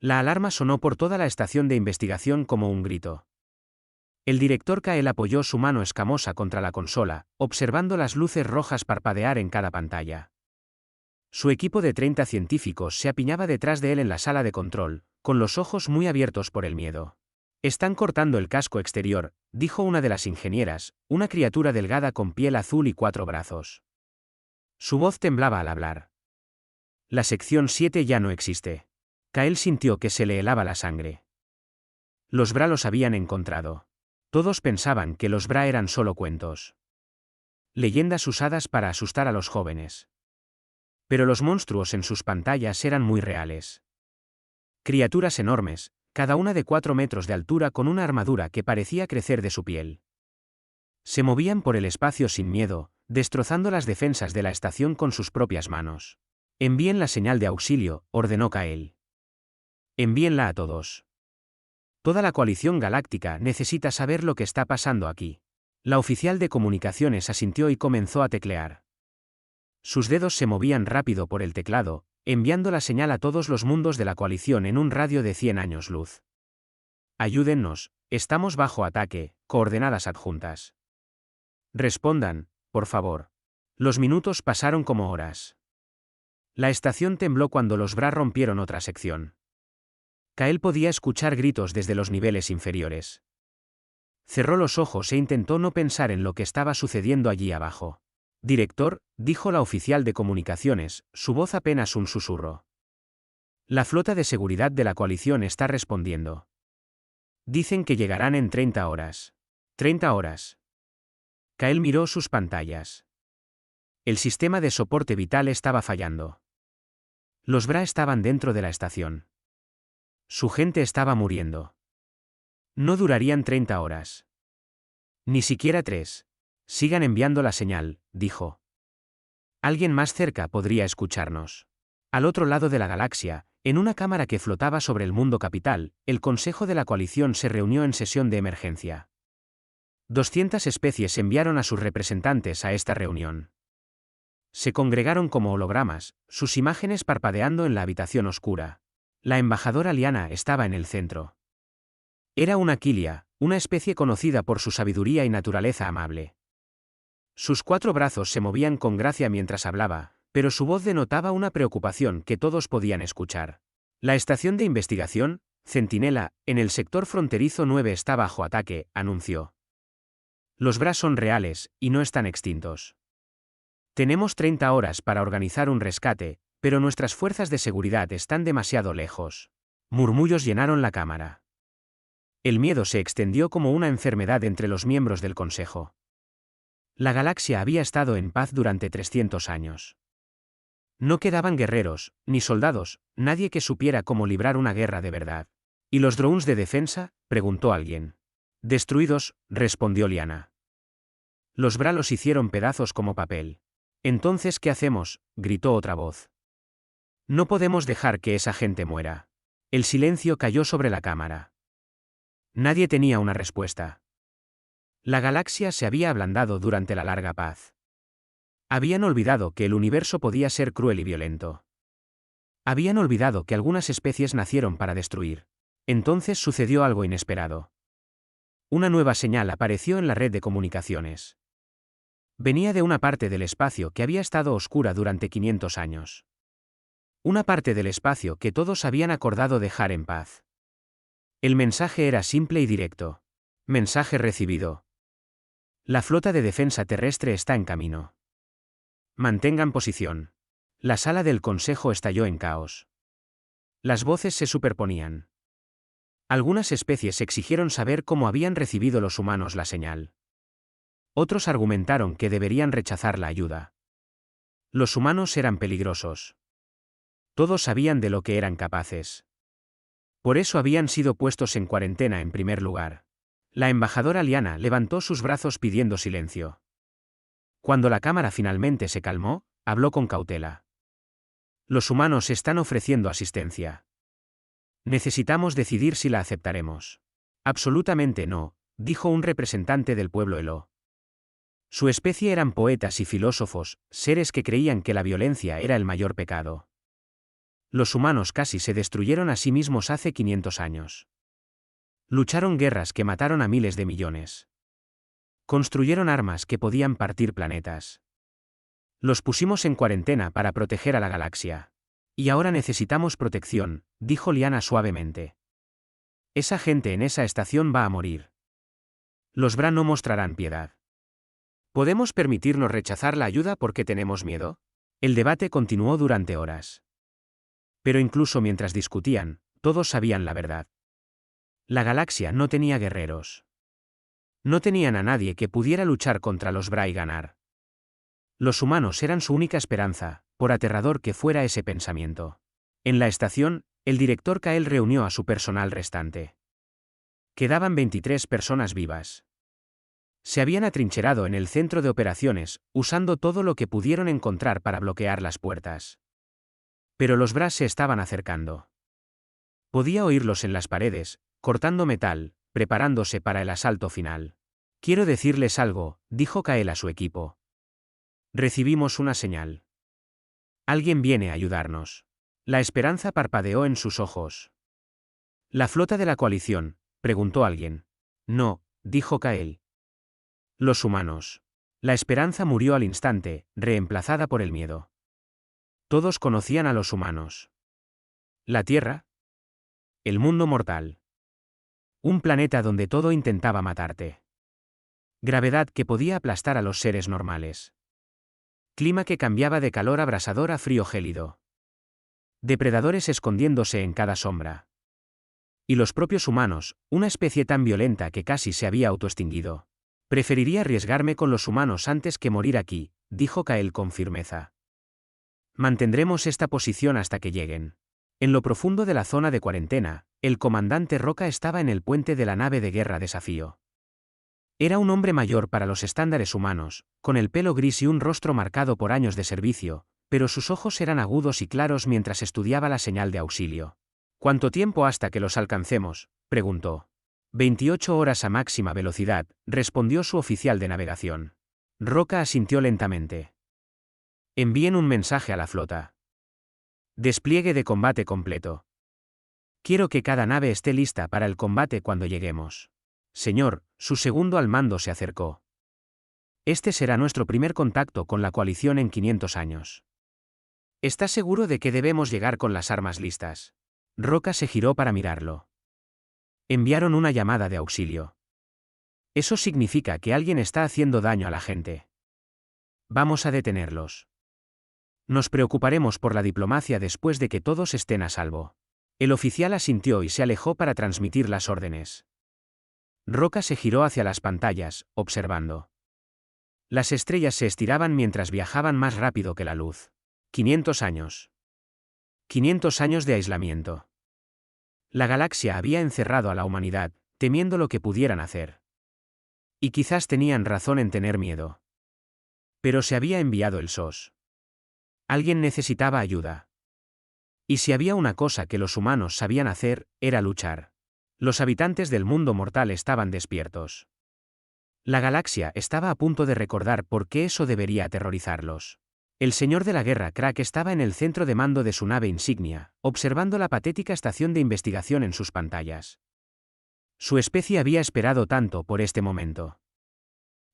La alarma sonó por toda la estación de investigación como un grito. El director Kael apoyó su mano escamosa contra la consola, observando las luces rojas parpadear en cada pantalla. Su equipo de 30 científicos se apiñaba detrás de él en la sala de control, con los ojos muy abiertos por el miedo. Están cortando el casco exterior, dijo una de las ingenieras, una criatura delgada con piel azul y 4 brazos. Su voz temblaba al hablar. La sección 7 ya no existe. Kael sintió que se le helaba la sangre. Los Bra los habían encontrado. Todos pensaban que los Bra eran solo cuentos. Leyendas usadas para asustar a los jóvenes. Pero los monstruos en sus pantallas eran muy reales. Criaturas enormes, cada una de 4 metros de altura con una armadura que parecía crecer de su piel. Se movían por el espacio sin miedo, destrozando las defensas de la estación con sus propias manos. Envíen la señal de auxilio, ordenó Kael. Envíenla a todos. Toda la coalición galáctica necesita saber lo que está pasando aquí. La oficial de comunicaciones asintió y comenzó a teclear. Sus dedos se movían rápido por el teclado, enviando la señal a todos los mundos de la coalición en un radio de 100 años luz. Ayúdennos, estamos bajo ataque, coordenadas adjuntas. Respondan, por favor. Los minutos pasaron como horas. La estación tembló cuando los Bra rompieron otra sección. Kael podía escuchar gritos desde los niveles inferiores. Cerró los ojos e intentó no pensar en lo que estaba sucediendo allí abajo. Director, dijo la oficial de comunicaciones, su voz apenas un susurro. La flota de seguridad de la coalición está respondiendo. Dicen que llegarán en 30 horas. 30 horas. Kael miró sus pantallas. El sistema de soporte vital estaba fallando. Los Bra estaban dentro de la estación. Su gente estaba muriendo. No durarían 30 horas. Ni siquiera 3. Sigan enviando la señal, dijo. Alguien más cerca podría escucharnos. Al otro lado de la galaxia, en una cámara que flotaba sobre el mundo capital, el Consejo de la Coalición se reunió en sesión de emergencia. 200 especies enviaron a sus representantes a esta reunión. Se congregaron como hologramas, sus imágenes parpadeando en la habitación oscura. La embajadora Liana estaba en el centro. Era una Quilia, una especie conocida por su sabiduría y naturaleza amable. Sus 4 brazos se movían con gracia mientras hablaba, pero su voz denotaba una preocupación que todos podían escuchar. La estación de investigación, Centinela, en el sector fronterizo 9 está bajo ataque, anunció. Los Bra son reales, y no están extintos. Tenemos 30 horas para organizar un rescate, pero nuestras fuerzas de seguridad están demasiado lejos. Murmullos llenaron la cámara. El miedo se extendió como una enfermedad entre los miembros del Consejo. La galaxia había estado en paz durante 300 años. No quedaban guerreros, ni soldados, nadie que supiera cómo librar una guerra de verdad. ¿Y los drones de defensa?, preguntó alguien. Destruidos, respondió Liana. Los Bra los hicieron pedazos como papel. Entonces, ¿qué hacemos?, gritó otra voz. No podemos dejar que esa gente muera. El silencio cayó sobre la cámara. Nadie tenía una respuesta. La galaxia se había ablandado durante la larga paz. Habían olvidado que el universo podía ser cruel y violento. Habían olvidado que algunas especies nacieron para destruir. Entonces sucedió algo inesperado. Una nueva señal apareció en la red de comunicaciones. Venía de una parte del espacio que había estado oscura durante 500 años. Una parte del espacio que todos habían acordado dejar en paz. El mensaje era simple y directo. Mensaje recibido. La flota de defensa terrestre está en camino. Mantengan posición. La sala del consejo estalló en caos. Las voces se superponían. Algunas especies exigieron saber cómo habían recibido los humanos la señal. Otros argumentaron que deberían rechazar la ayuda. Los humanos eran peligrosos. Todos sabían de lo que eran capaces. Por eso habían sido puestos en cuarentena en primer lugar. La embajadora Liana levantó sus brazos pidiendo silencio. Cuando la cámara finalmente se calmó, habló con cautela. Los humanos están ofreciendo asistencia. Necesitamos decidir si la aceptaremos. Absolutamente no, dijo un representante del pueblo Elo. Su especie eran poetas y filósofos, seres que creían que la violencia era el mayor pecado. Los humanos casi se destruyeron a sí mismos hace 500 años. Lucharon guerras que mataron a miles de millones. Construyeron armas que podían partir planetas. Los pusimos en cuarentena para proteger a la galaxia. Y ahora necesitamos protección, dijo Liana suavemente. Esa gente en esa estación va a morir. Los Bra no mostrarán piedad. ¿Podemos permitirnos rechazar la ayuda porque tenemos miedo? El debate continuó durante horas. Pero incluso mientras discutían, todos sabían la verdad. La galaxia no tenía guerreros. No tenían a nadie que pudiera luchar contra los Bra y ganar. Los humanos eran su única esperanza, por aterrador que fuera ese pensamiento. En la estación, el director Kael reunió a su personal restante. Quedaban 23 personas vivas. Se habían atrincherado en el centro de operaciones, usando todo lo que pudieron encontrar para bloquear las puertas. Pero los Bra se estaban acercando. Podía oírlos en las paredes, cortando metal, preparándose para el asalto final. Quiero decirles algo, dijo Kael a su equipo. Recibimos una señal. Alguien viene a ayudarnos. La esperanza parpadeó en sus ojos. ¿La flota de la coalición?, preguntó alguien. No, dijo Kael. Los humanos. La esperanza murió al instante, reemplazada por el miedo. Todos conocían a los humanos. ¿La Tierra? El mundo mortal. Un planeta donde todo intentaba matarte. Gravedad que podía aplastar a los seres normales. Clima que cambiaba de calor abrasador a frío gélido. Depredadores escondiéndose en cada sombra. Y los propios humanos, una especie tan violenta que casi se había autoextinguido. Preferiría arriesgarme con los humanos antes que morir aquí, dijo Kael con firmeza. Mantendremos esta posición hasta que lleguen. En lo profundo de la zona de cuarentena, el comandante Roca estaba en el puente de la nave de guerra Desafío. Era un hombre mayor para los estándares humanos, con el pelo gris y un rostro marcado por años de servicio, pero sus ojos eran agudos y claros mientras estudiaba la señal de auxilio. ¿Cuánto tiempo hasta que los alcancemos?, preguntó. 28 horas a máxima velocidad, respondió su oficial de navegación. Roca asintió lentamente. Envíen un mensaje a la flota. Despliegue de combate completo. Quiero que cada nave esté lista para el combate cuando lleguemos. Señor, su segundo al mando se acercó. Este será nuestro primer contacto con la coalición en 500 años. ¿Está seguro de que debemos llegar con las armas listas? Roca se giró para mirarlo. Enviaron una llamada de auxilio. Eso significa que alguien está haciendo daño a la gente. Vamos a detenerlos. Nos preocuparemos por la diplomacia después de que todos estén a salvo. El oficial asintió y se alejó para transmitir las órdenes. Roca se giró hacia las pantallas, observando. Las estrellas se estiraban mientras viajaban más rápido que la luz. 500 años. 500 años de aislamiento. La galaxia había encerrado a la humanidad, temiendo lo que pudieran hacer. Y quizás tenían razón en tener miedo. Pero se había enviado el SOS. Alguien necesitaba ayuda. Y si había una cosa que los humanos sabían hacer, era luchar. Los habitantes del mundo mortal estaban despiertos. La galaxia estaba a punto de recordar por qué eso debería aterrorizarlos. El señor de la guerra Crack estaba en el centro de mando de su nave insignia, observando la patética estación de investigación en sus pantallas. Su especie había esperado tanto por este momento.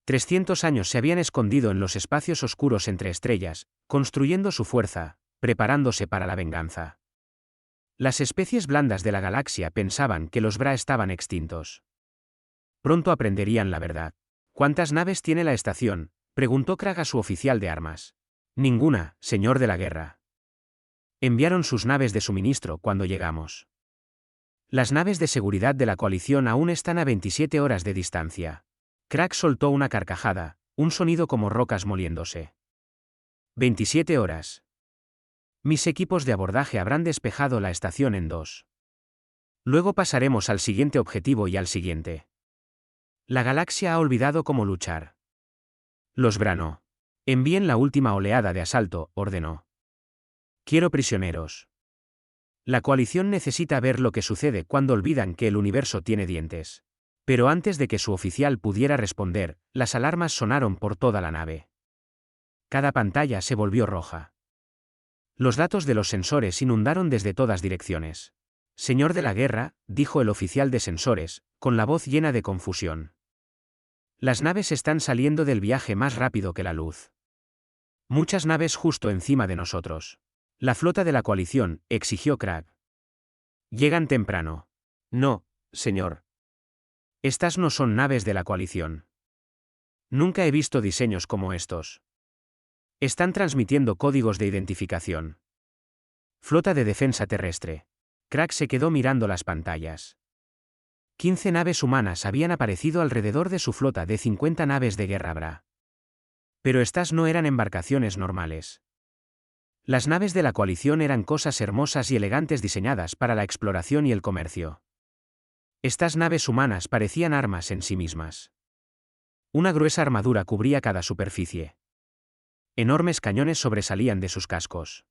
300 años se habían escondido en los espacios oscuros entre estrellas, construyendo su fuerza, preparándose para la venganza. Las especies blandas de la galaxia pensaban que los Bra estaban extintos. Pronto aprenderían la verdad. ¿Cuántas naves tiene la estación?, preguntó Krag a su oficial de armas. Ninguna, señor de la guerra. Enviaron sus naves de suministro cuando llegamos. Las naves de seguridad de la coalición aún están a 27 horas de distancia. Krag soltó una carcajada, un sonido como rocas moliéndose. 27 horas. Mis equipos de abordaje habrán despejado la estación en 2. Luego pasaremos al siguiente objetivo y al siguiente. La galaxia ha olvidado cómo luchar. Los Bra no. Envíen la última oleada de asalto, ordenó. Quiero prisioneros. La coalición necesita ver lo que sucede cuando olvidan que el universo tiene dientes. Pero antes de que su oficial pudiera responder, las alarmas sonaron por toda la nave. Cada pantalla se volvió roja. Los datos de los sensores inundaron desde todas direcciones. Señor de la guerra, dijo el oficial de sensores, con la voz llena de confusión. Las naves están saliendo del viaje más rápido que la luz. Muchas naves justo encima de nosotros. La flota de la coalición, exigió Cragg. Llegan temprano. No, señor. Estas no son naves de la coalición. Nunca he visto diseños como estos. Están transmitiendo códigos de identificación. Flota de defensa terrestre. Cragg se quedó mirando las pantallas. 15 naves humanas habían aparecido alrededor de su flota de 50 naves de guerra Bra. Pero estas no eran embarcaciones normales. Las naves de la coalición eran cosas hermosas y elegantes diseñadas para la exploración y el comercio. Estas naves humanas parecían armas en sí mismas. Una gruesa armadura cubría cada superficie. Enormes cañones sobresalían de sus cascos.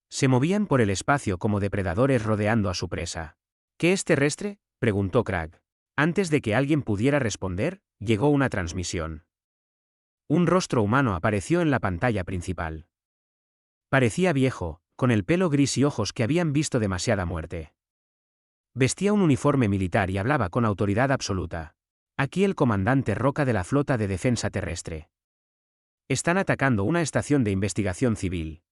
Se movían por el espacio como depredadores rodeando a su presa. ¿Qué es terrestre?, preguntó Cragg. Antes de que alguien pudiera responder, llegó una transmisión. Un rostro humano apareció en la pantalla principal. Parecía viejo, con el pelo gris y ojos que habían visto demasiada muerte. Vestía un uniforme militar y hablaba con autoridad absoluta. Aquí el comandante Roca de la Flota de Defensa Terrestre. Están atacando una estación de investigación civil.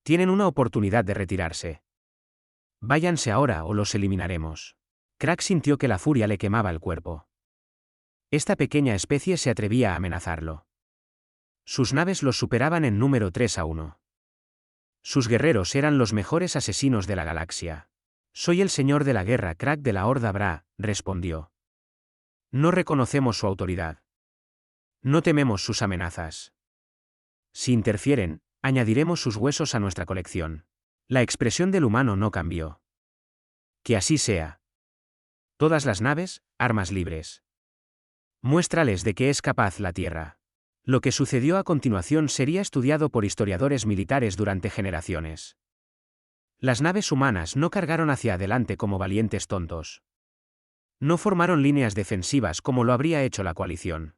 Tienen una oportunidad de retirarse. Váyanse ahora o los eliminaremos. Cragg sintió que la furia le quemaba el cuerpo. Esta pequeña especie se atrevía a amenazarlo. Sus naves los superaban en número 3-1. Sus guerreros eran los mejores asesinos de la galaxia. Soy el señor de la guerra Cragg de la Horda Bra, respondió. No reconocemos su autoridad. No tememos sus amenazas. Si interfieren, añadiremos sus huesos a nuestra colección. La expresión del humano no cambió. Que así sea. Todas las naves, armas libres. Muéstrales de qué es capaz la Tierra. Lo que sucedió a continuación sería estudiado por historiadores militares durante generaciones. Las naves humanas no cargaron hacia adelante como valientes tontos. No formaron líneas defensivas como lo habría hecho la coalición.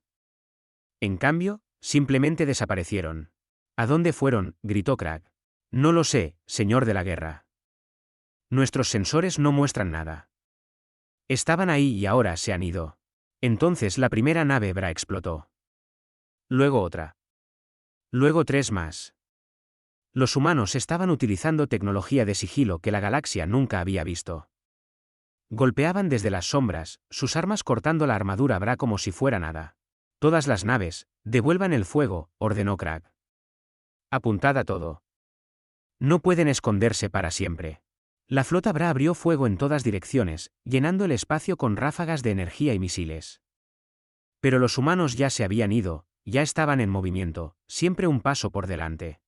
En cambio, simplemente desaparecieron. ¿A dónde fueron?, gritó Cragg. No lo sé, señor de la guerra. Nuestros sensores no muestran nada. Estaban ahí y ahora se han ido. Entonces la primera nave Bra explotó. Luego otra. Luego 3 más. Los humanos estaban utilizando tecnología de sigilo que la galaxia nunca había visto. Golpeaban desde las sombras, sus armas cortando la armadura Bra como si fuera nada. Todas las naves, devuelvan el fuego, ordenó Cragg. Apuntad a todo. No pueden esconderse para siempre. La flota Bra abrió fuego en todas direcciones, llenando el espacio con ráfagas de energía y misiles. Pero los humanos ya se habían ido, ya estaban en movimiento, siempre un paso por delante.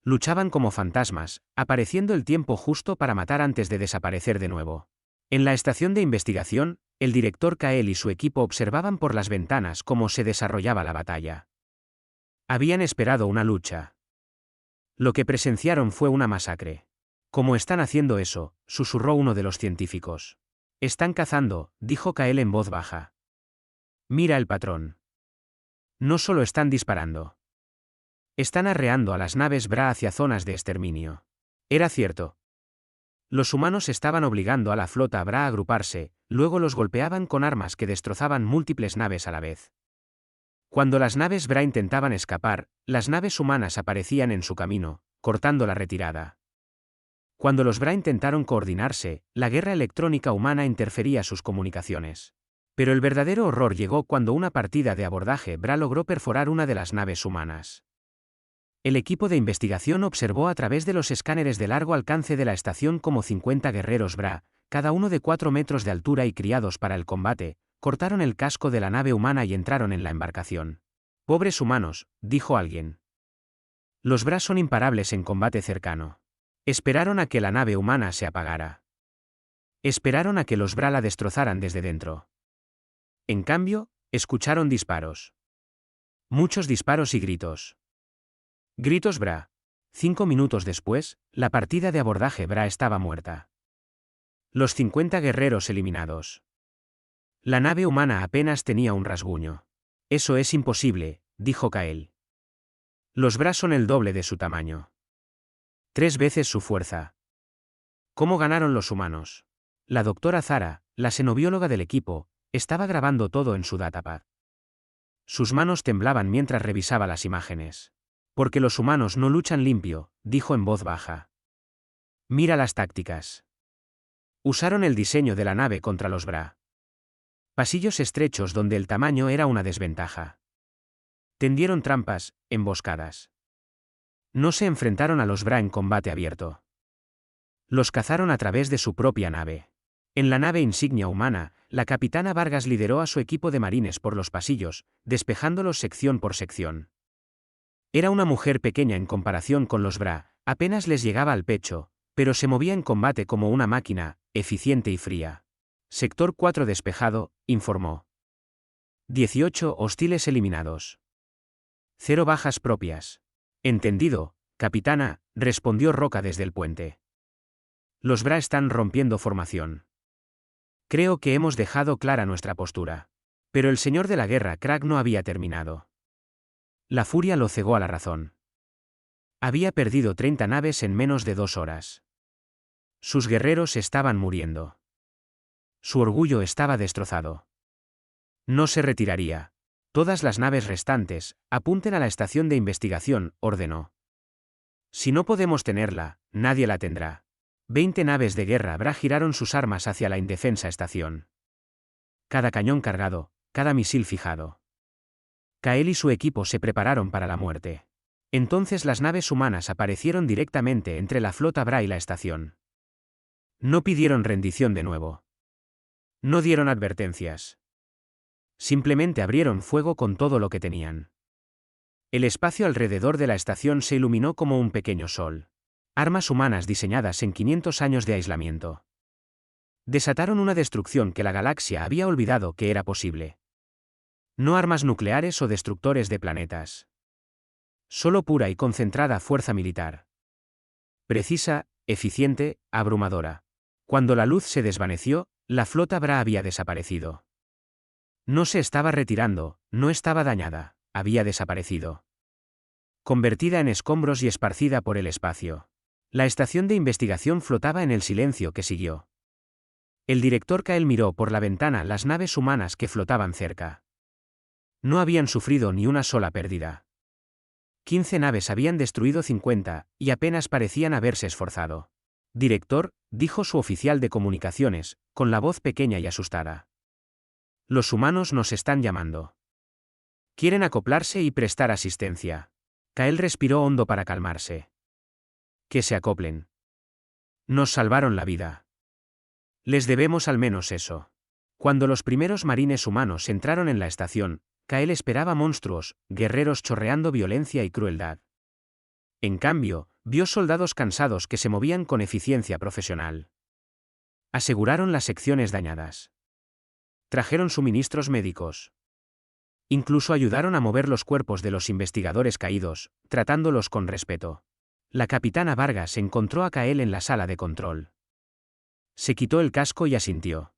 Luchaban como fantasmas, apareciendo el tiempo justo para matar antes de desaparecer de nuevo. En la estación de investigación, el director Kael y su equipo observaban por las ventanas cómo se desarrollaba la batalla. Habían esperado una lucha. Lo que presenciaron fue una masacre. ¿Cómo están haciendo eso?, susurró uno de los científicos. Están cazando, dijo Kael en voz baja. Mira el patrón. No solo están disparando. Están arreando a las naves Bra hacia zonas de exterminio. Era cierto. Los humanos estaban obligando a la flota Bra a agruparse, luego los golpeaban con armas que destrozaban múltiples naves a la vez. Cuando las naves Bra intentaban escapar, las naves humanas aparecían en su camino, cortando la retirada. Cuando los Bra intentaron coordinarse, la guerra electrónica humana interfería sus comunicaciones. Pero el verdadero horror llegó cuando una partida de abordaje Bra logró perforar una de las naves humanas. El equipo de investigación observó a través de los escáneres de largo alcance de la estación como 50 guerreros Bra, cada uno de 4 metros de altura y criados para el combate, cortaron el casco de la nave humana y entraron en la embarcación. Pobres humanos, dijo alguien. Los Bra son imparables en combate cercano. Esperaron a que la nave humana se apagara. Esperaron a que los Bra la destrozaran desde dentro. En cambio, escucharon disparos. Muchos disparos y gritos. Gritos Bra. 5 minutos después, la partida de abordaje Bra estaba muerta. Los 50 guerreros eliminados. La nave humana apenas tenía un rasguño. Eso es imposible, dijo Kael. Los Bra son el doble de su tamaño. 3 veces su fuerza. ¿Cómo ganaron los humanos? La doctora Zara, la xenobióloga del equipo, estaba grabando todo en su datapad. Sus manos temblaban mientras revisaba las imágenes. Porque los humanos no luchan limpio, dijo en voz baja. Mira las tácticas. Usaron el diseño de la nave contra los Bra. Pasillos estrechos donde el tamaño era una desventaja. Tendieron trampas, emboscadas. No se enfrentaron a los Bra en combate abierto. Los cazaron a través de su propia nave. En la nave insignia humana, la capitana Vargas lideró a su equipo de marines por los pasillos, despejándolos sección por sección. Era una mujer pequeña en comparación con los Bra, apenas les llegaba al pecho, pero se movía en combate como una máquina, eficiente y fría. Sector 4 despejado, informó. 18 hostiles eliminados. 0 bajas propias. Entendido, capitana, respondió Roca desde el puente. Los Bra están rompiendo formación. Creo que hemos dejado clara nuestra postura. Pero el señor de la guerra Crag no había terminado. La furia lo cegó a la razón. Había perdido 30 naves en menos de 2 horas. Sus guerreros estaban muriendo. Su orgullo estaba destrozado. No se retiraría. Todas las naves restantes, apunten a la estación de investigación, ordenó. Si no podemos tenerla, nadie la tendrá. 20 naves de guerra Bra giraron sus armas hacia la indefensa estación. Cada cañón cargado, cada misil fijado. Kael y su equipo se prepararon para la muerte. Entonces las naves humanas aparecieron directamente entre la flota Bra y la estación. No pidieron rendición de nuevo. No dieron advertencias. Simplemente abrieron fuego con todo lo que tenían. El espacio alrededor de la estación se iluminó como un pequeño sol. Armas humanas diseñadas en 500 años de aislamiento. Desataron una destrucción que la galaxia había olvidado que era posible. No armas nucleares o destructores de planetas. Solo pura y concentrada fuerza militar. Precisa, eficiente, abrumadora. Cuando la luz se desvaneció, la flota Bra había desaparecido. No se estaba retirando, no estaba dañada, había desaparecido. Convertida en escombros y esparcida por el espacio. La estación de investigación flotaba en el silencio que siguió. El director Kael miró por la ventana las naves humanas que flotaban cerca. No habían sufrido ni una sola pérdida. 15 naves habían destruido 50, y apenas parecían haberse esforzado. Director, dijo su oficial de comunicaciones, con la voz pequeña y asustada. Los humanos nos están llamando. Quieren acoplarse y prestar asistencia. Kael respiró hondo para calmarse. Que se acoplen. Nos salvaron la vida. Les debemos al menos eso. Cuando los primeros marines humanos entraron en la estación, Kael esperaba monstruos, guerreros chorreando violencia y crueldad. En cambio, vio soldados cansados que se movían con eficiencia profesional. Aseguraron las secciones dañadas. Trajeron suministros médicos. Incluso ayudaron a mover los cuerpos de los investigadores caídos, tratándolos con respeto. La capitana Vargas encontró a Kael en la sala de control. Se quitó el casco y asintió.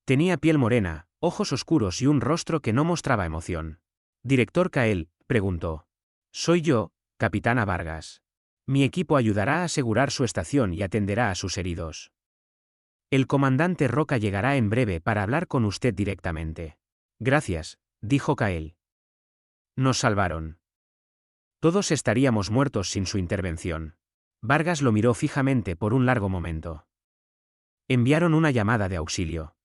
Tenía piel morena, ojos oscuros y un rostro que no mostraba emoción. Director Kael, preguntó. Soy yo, capitana Vargas. Mi equipo ayudará a asegurar su estación y atenderá a sus heridos. El comandante Roca llegará en breve para hablar con usted directamente. Gracias, dijo Kael. Nos salvaron. Todos estaríamos muertos sin su intervención. Vargas lo miró fijamente por un largo momento. Enviaron una llamada de auxilio.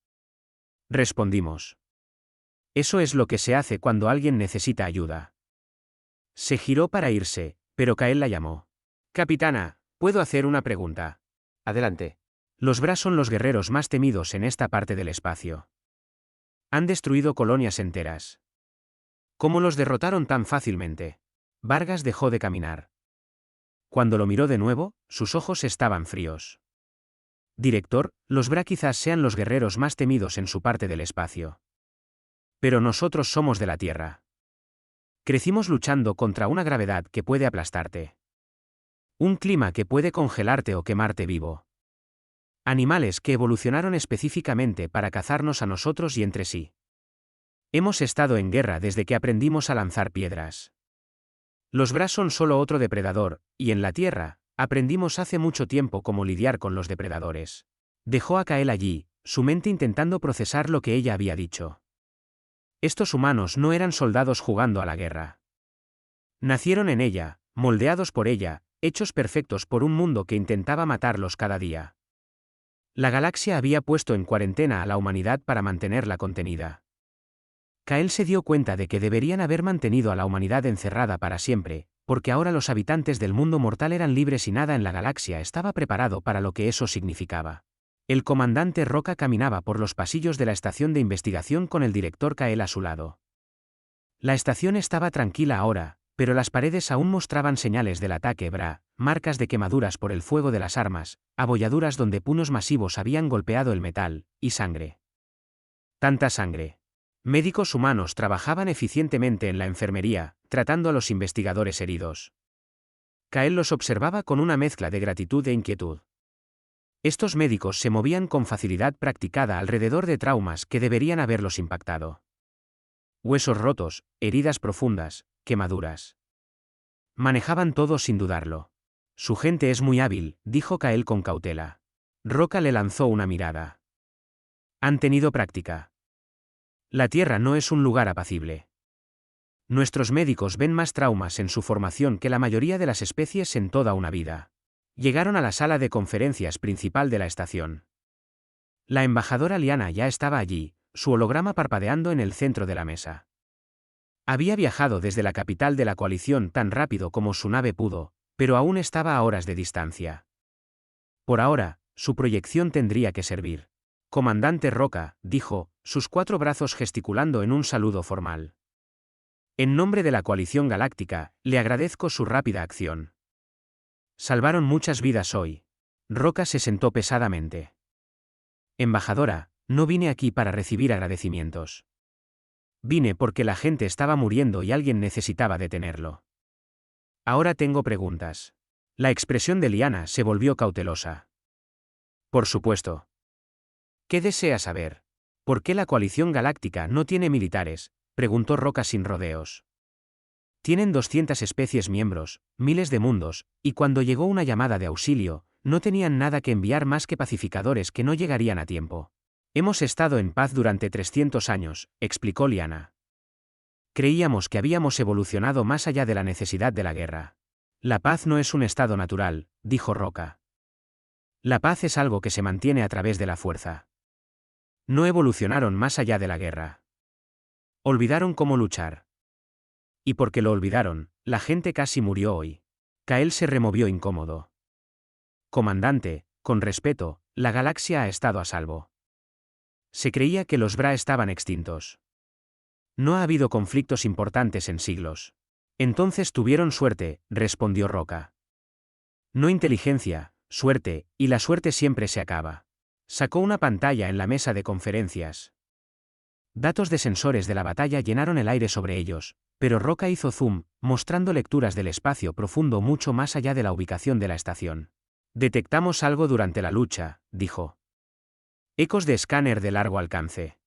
Respondimos. Eso es lo que se hace cuando alguien necesita ayuda. Se giró para irse, pero Kael la llamó. Capitana, ¿puedo hacer una pregunta? Adelante. Los Bra son los guerreros más temidos en esta parte del espacio. Han destruido colonias enteras. ¿Cómo los derrotaron tan fácilmente? Vargas dejó de caminar. Cuando lo miró de nuevo, sus ojos estaban fríos. Director, los Bra quizás sean los guerreros más temidos en su parte del espacio. Pero nosotros somos de la Tierra. Crecimos luchando contra una gravedad que puede aplastarte. Un clima que puede congelarte o quemarte vivo. Animales que evolucionaron específicamente para cazarnos a nosotros y entre sí. Hemos estado en guerra desde que aprendimos a lanzar piedras. Los Bra son solo otro depredador, y en la Tierra, Aprendimos hace mucho tiempo cómo lidiar con los depredadores. Dejó a Kael allí, su mente intentando procesar lo que ella había dicho. Estos humanos no eran soldados jugando a la guerra. Nacieron en ella, moldeados por ella, hechos perfectos por un mundo que intentaba matarlos cada día. La galaxia había puesto en cuarentena a la humanidad para mantenerla contenida. Kael se dio cuenta de que deberían haber mantenido a la humanidad encerrada para siempre, porque ahora los habitantes del mundo mortal eran libres y nada en la galaxia estaba preparado para lo que eso significaba. El comandante Roca caminaba por los pasillos de la estación de investigación con el director Kael a su lado. La estación estaba tranquila ahora, pero las paredes aún mostraban señales del ataque Bra, marcas de quemaduras por el fuego de las armas, abolladuras donde puños masivos habían golpeado el metal, y sangre. Tanta sangre. Médicos humanos trabajaban eficientemente en la enfermería, tratando a los investigadores heridos. Kael los observaba con una mezcla de gratitud e inquietud. Estos médicos se movían con facilidad practicada alrededor de traumas que deberían haberlos impactado. Huesos rotos, heridas profundas, quemaduras. Manejaban todo sin dudarlo. Su gente es muy hábil, dijo Kael con cautela. Roca le lanzó una mirada. Han tenido práctica. La Tierra no es un lugar apacible. Nuestros médicos ven más traumas en su formación que la mayoría de las especies en toda una vida. Llegaron a la sala de conferencias principal de la estación. La embajadora Liana ya estaba allí, su holograma parpadeando en el centro de la mesa. Había viajado desde la capital de la coalición tan rápido como su nave pudo, pero aún estaba a horas de distancia. Por ahora, su proyección tendría que servir. Comandante Roca, dijo, sus 4 brazos gesticulando en un saludo formal. En nombre de la coalición galáctica, le agradezco su rápida acción. Salvaron muchas vidas hoy. Roca se sentó pesadamente. Embajadora, no vine aquí para recibir agradecimientos. Vine porque la gente estaba muriendo y alguien necesitaba detenerlo. Ahora tengo preguntas. La expresión de Liana se volvió cautelosa. Por supuesto. ¿Qué desea saber? ¿Por qué la coalición galáctica no tiene militares?, preguntó Roca sin rodeos. Tienen 200 especies miembros, miles de mundos, y cuando llegó una llamada de auxilio, no tenían nada que enviar más que pacificadores que no llegarían a tiempo. Hemos estado en paz durante 300 años, explicó Liana. Creíamos que habíamos evolucionado más allá de la necesidad de la guerra. La paz no es un estado natural, dijo Roca. La paz es algo que se mantiene a través de la fuerza. No evolucionaron más allá de la guerra. Olvidaron cómo luchar. Y porque lo olvidaron, la gente casi murió hoy. Kael se removió incómodo. Comandante, con respeto, la galaxia ha estado a salvo. Se creía que los Bra estaban extintos. No ha habido conflictos importantes en siglos. Entonces tuvieron suerte, respondió Roca. No inteligencia, suerte, y la suerte siempre se acaba. Sacó una pantalla en la mesa de conferencias. Datos de sensores de la batalla llenaron el aire sobre ellos, pero Roca hizo zoom, mostrando lecturas del espacio profundo mucho más allá de la ubicación de la estación. Detectamos algo durante la lucha, dijo. Ecos de escáner de largo alcance.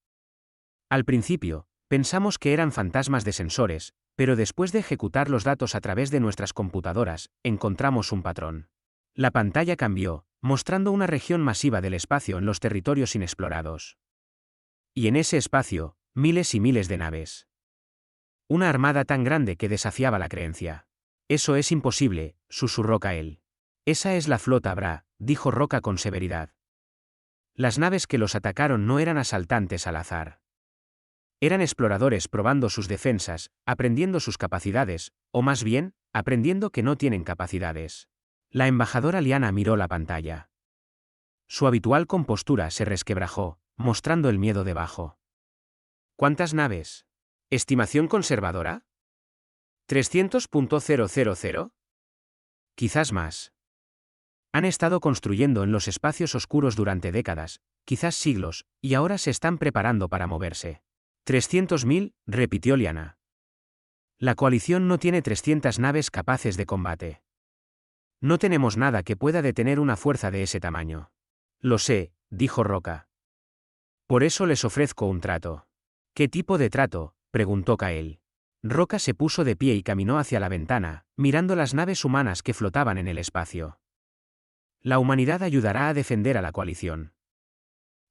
Al principio, pensamos que eran fantasmas de sensores, pero después de ejecutar los datos a través de nuestras computadoras, encontramos un patrón. La pantalla cambió, mostrando una región masiva del espacio en los territorios inexplorados. Y en ese espacio, miles y miles de naves. Una armada tan grande que desafiaba la creencia. Eso es imposible, susurró Kael. Esa es la flota Bra, dijo Roca con severidad. Las naves que los atacaron no eran asaltantes al azar. Eran exploradores probando sus defensas, aprendiendo sus capacidades, o más bien, aprendiendo que no tienen capacidades. La embajadora Liana miró la pantalla. Su habitual compostura se resquebrajó, mostrando el miedo debajo. ¿Cuántas naves? ¿Estimación conservadora? ¿300.000? Quizás más. Han estado construyendo en los espacios oscuros durante décadas, quizás siglos, y ahora se están preparando para moverse. 300.000, repitió Liana. La coalición no tiene 300 naves capaces de combate. No tenemos nada que pueda detener una fuerza de ese tamaño. Lo sé, dijo Roca. Por eso les ofrezco un trato. ¿Qué tipo de trato?, preguntó Kael. Roca se puso de pie y caminó hacia la ventana, mirando las naves humanas que flotaban en el espacio. La humanidad ayudará a defender a la coalición.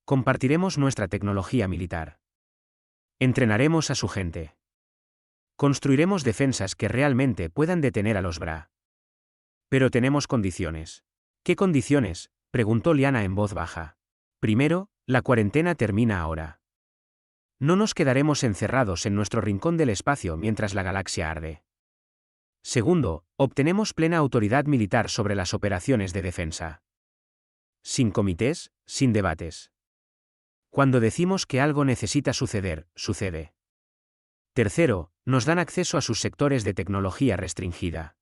Compartiremos nuestra tecnología militar. Entrenaremos a su gente. Construiremos defensas que realmente puedan detener a los Bra. Pero tenemos condiciones. ¿Qué condiciones?, preguntó Lyanna en voz baja. Primero, la cuarentena termina ahora. No nos quedaremos encerrados en nuestro rincón del espacio mientras la galaxia arde. Segundo, obtenemos plena autoridad militar sobre las operaciones de defensa. Sin comités, sin debates. Cuando decimos que algo necesita suceder, sucede. Tercero, nos dan acceso a sus sectores de tecnología restringida.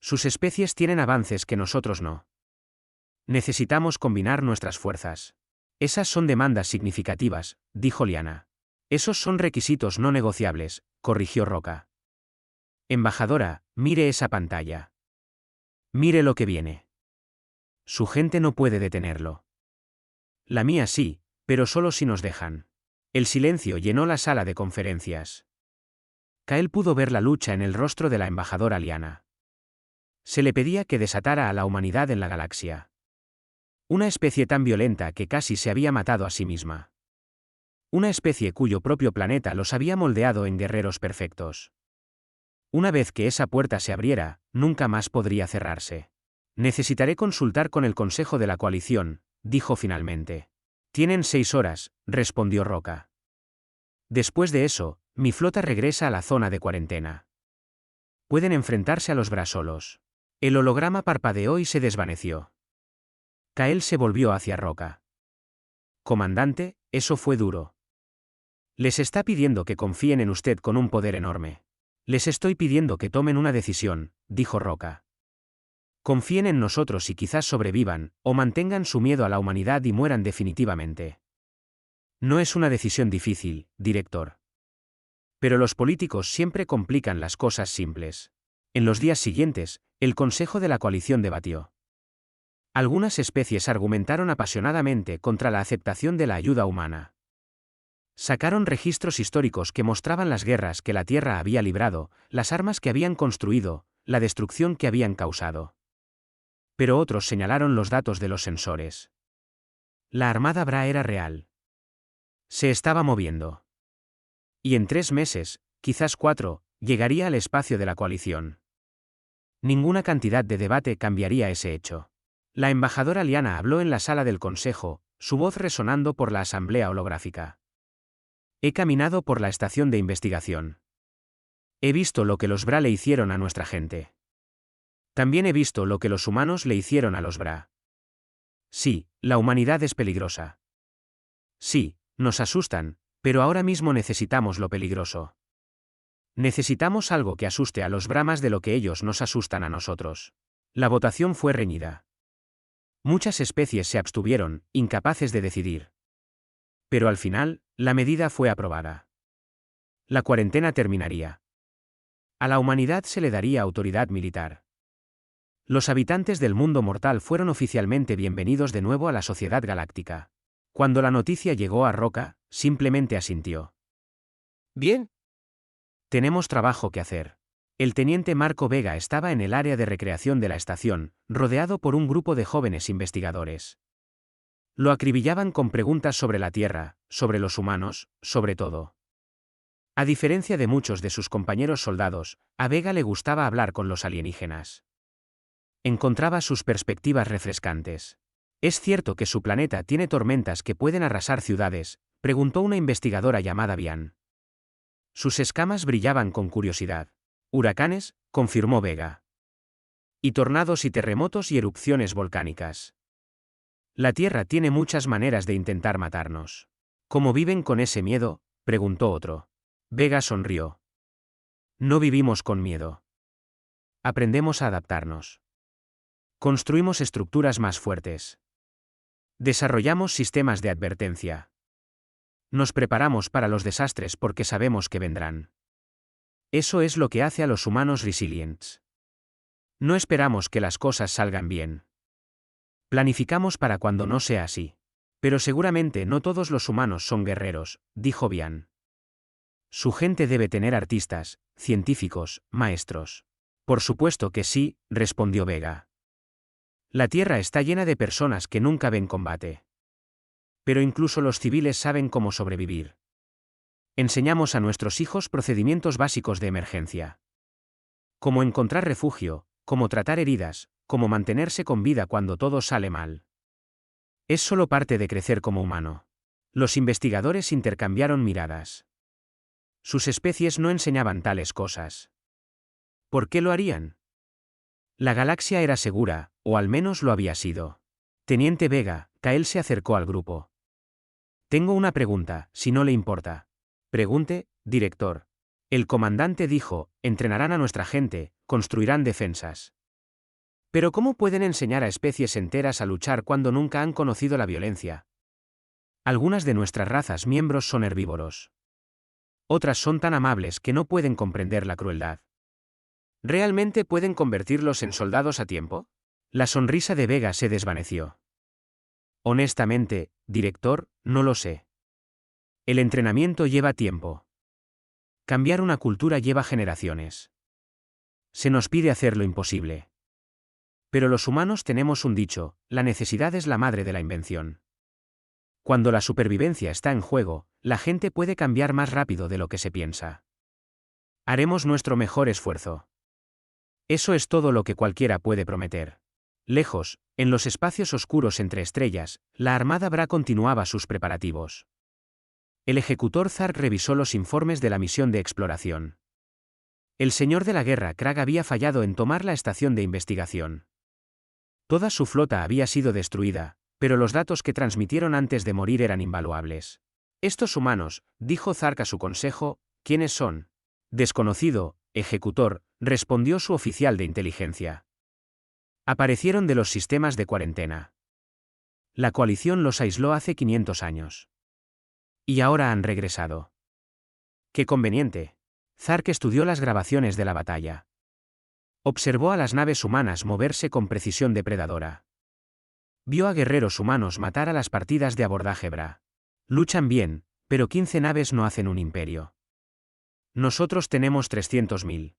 Sus especies tienen avances que nosotros no. Necesitamos combinar nuestras fuerzas. Esas son demandas significativas, dijo Lyanna. Esos son requisitos no negociables, corrigió Roca. Embajadora, mire esa pantalla. Mire lo que viene. Su gente no puede detenerlo. La mía sí, pero solo si nos dejan. El silencio llenó la sala de conferencias. Kael pudo ver la lucha en el rostro de la embajadora Lyanna. Se le pedía que desatara a la humanidad en la galaxia. Una especie tan violenta que casi se había matado a sí misma. Una especie cuyo propio planeta los había moldeado en guerreros perfectos. Una vez que esa puerta se abriera, nunca más podría cerrarse. Necesitaré consultar con el Consejo de la Coalición, dijo finalmente. Tienen 6 horas, respondió Roca. Después de eso, mi flota regresa a la zona de cuarentena. Pueden enfrentarse a los Bra solos. El holograma parpadeó y se desvaneció. Kael se volvió hacia Roca. Comandante, eso fue duro. Les está pidiendo que confíen en usted con un poder enorme. Les estoy pidiendo que tomen una decisión, dijo Roca. Confíen en nosotros y quizás sobrevivan, o mantengan su miedo a la humanidad y mueran definitivamente. No es una decisión difícil, director. Pero los políticos siempre complican las cosas simples. En los días siguientes, el Consejo de la Coalición debatió. Algunas especies argumentaron apasionadamente contra la aceptación de la ayuda humana. Sacaron registros históricos que mostraban las guerras que la Tierra había librado, las armas que habían construido, la destrucción que habían causado. Pero otros señalaron los datos de los sensores. La Armada Bra era real. Se estaba moviendo. Y en 3 meses, quizás 4, llegaría al espacio de la coalición. Ninguna cantidad de debate cambiaría ese hecho. La embajadora Lyanna habló en la sala del Consejo, su voz resonando por la asamblea holográfica. He caminado por la estación de investigación. He visto lo que los Bra le hicieron a nuestra gente. También he visto lo que los humanos le hicieron a los Bra. Sí, la humanidad es peligrosa. Sí, nos asustan, pero ahora mismo necesitamos lo peligroso. Necesitamos algo que asuste a los Bra más de lo que ellos nos asustan a nosotros. La votación fue reñida. Muchas especies se abstuvieron, incapaces de decidir. Pero al final, la medida fue aprobada. La cuarentena terminaría. A la humanidad se le daría autoridad militar. Los habitantes del mundo mortal fueron oficialmente bienvenidos de nuevo a la sociedad galáctica. Cuando la noticia llegó a Roca, simplemente asintió. Bien. Tenemos trabajo que hacer. El teniente Marco Vega estaba en el área de recreación de la estación, rodeado por un grupo de jóvenes investigadores. Lo acribillaban con preguntas sobre la Tierra, sobre los humanos, sobre todo. A diferencia de muchos de sus compañeros soldados, a Vega le gustaba hablar con los alienígenas. Encontraba sus perspectivas refrescantes. ¿Es cierto que su planeta tiene tormentas que pueden arrasar ciudades?, preguntó una investigadora llamada Bian. Sus escamas brillaban con curiosidad. Huracanes, confirmó Vega. Y tornados y terremotos y erupciones volcánicas. La Tierra tiene muchas maneras de intentar matarnos. ¿Cómo viven con ese miedo?, preguntó otro. Vega sonrió. No vivimos con miedo. Aprendemos a adaptarnos. Construimos estructuras más fuertes. Desarrollamos sistemas de advertencia. Nos preparamos para los desastres porque sabemos que vendrán. Eso es lo que hace a los humanos resilientes. No esperamos que las cosas salgan bien. Planificamos para cuando no sea así. Pero seguramente no todos los humanos son guerreros, dijo Bian. Su gente debe tener artistas, científicos, maestros. Por supuesto que sí, respondió Vega. La Tierra está llena de personas que nunca ven combate. Pero incluso los civiles saben cómo sobrevivir. Enseñamos a nuestros hijos procedimientos básicos de emergencia. Cómo encontrar refugio, cómo tratar heridas, cómo mantenerse con vida cuando todo sale mal. Es solo parte de crecer como humano. Los investigadores intercambiaron miradas. Sus especies no enseñaban tales cosas. ¿Por qué lo harían? La galaxia era segura, o al menos lo había sido. Teniente Vega, Kael se acercó al grupo. Tengo una pregunta, si no le importa. Pregunte, director. El comandante dijo, entrenarán a nuestra gente, construirán defensas. Pero ¿cómo pueden enseñar a especies enteras a luchar cuando nunca han conocido la violencia? Algunas de nuestras razas miembros son herbívoros. Otras son tan amables que no pueden comprender la crueldad. ¿Realmente pueden convertirlos en soldados a tiempo? La sonrisa de Vega se desvaneció. Honestamente, director, no lo sé. El entrenamiento lleva tiempo. Cambiar una cultura lleva generaciones. Se nos pide hacer lo imposible. Pero los humanos tenemos un dicho, la necesidad es la madre de la invención. Cuando la supervivencia está en juego, la gente puede cambiar más rápido de lo que se piensa. Haremos nuestro mejor esfuerzo. Eso es todo lo que cualquiera puede prometer. Lejos, en los espacios oscuros entre estrellas, la Armada Bra continuaba sus preparativos. El ejecutor Zark revisó los informes de la misión de exploración. El señor de la guerra Krag había fallado en tomar la estación de investigación. Toda su flota había sido destruida, pero los datos que transmitieron antes de morir eran invaluables. Estos humanos, dijo Zark a su consejo, ¿quiénes son? Desconocido, ejecutor, respondió su oficial de inteligencia. Aparecieron de los sistemas de cuarentena. La coalición los aisló hace 500 años. Y ahora han regresado. ¡Qué conveniente! Zark estudió las grabaciones de la batalla. Observó a las naves humanas moverse con precisión depredadora. Vio a guerreros humanos matar a las partidas de abordaje Bra. Luchan bien, pero 15 naves no hacen un imperio. Nosotros tenemos 300.000.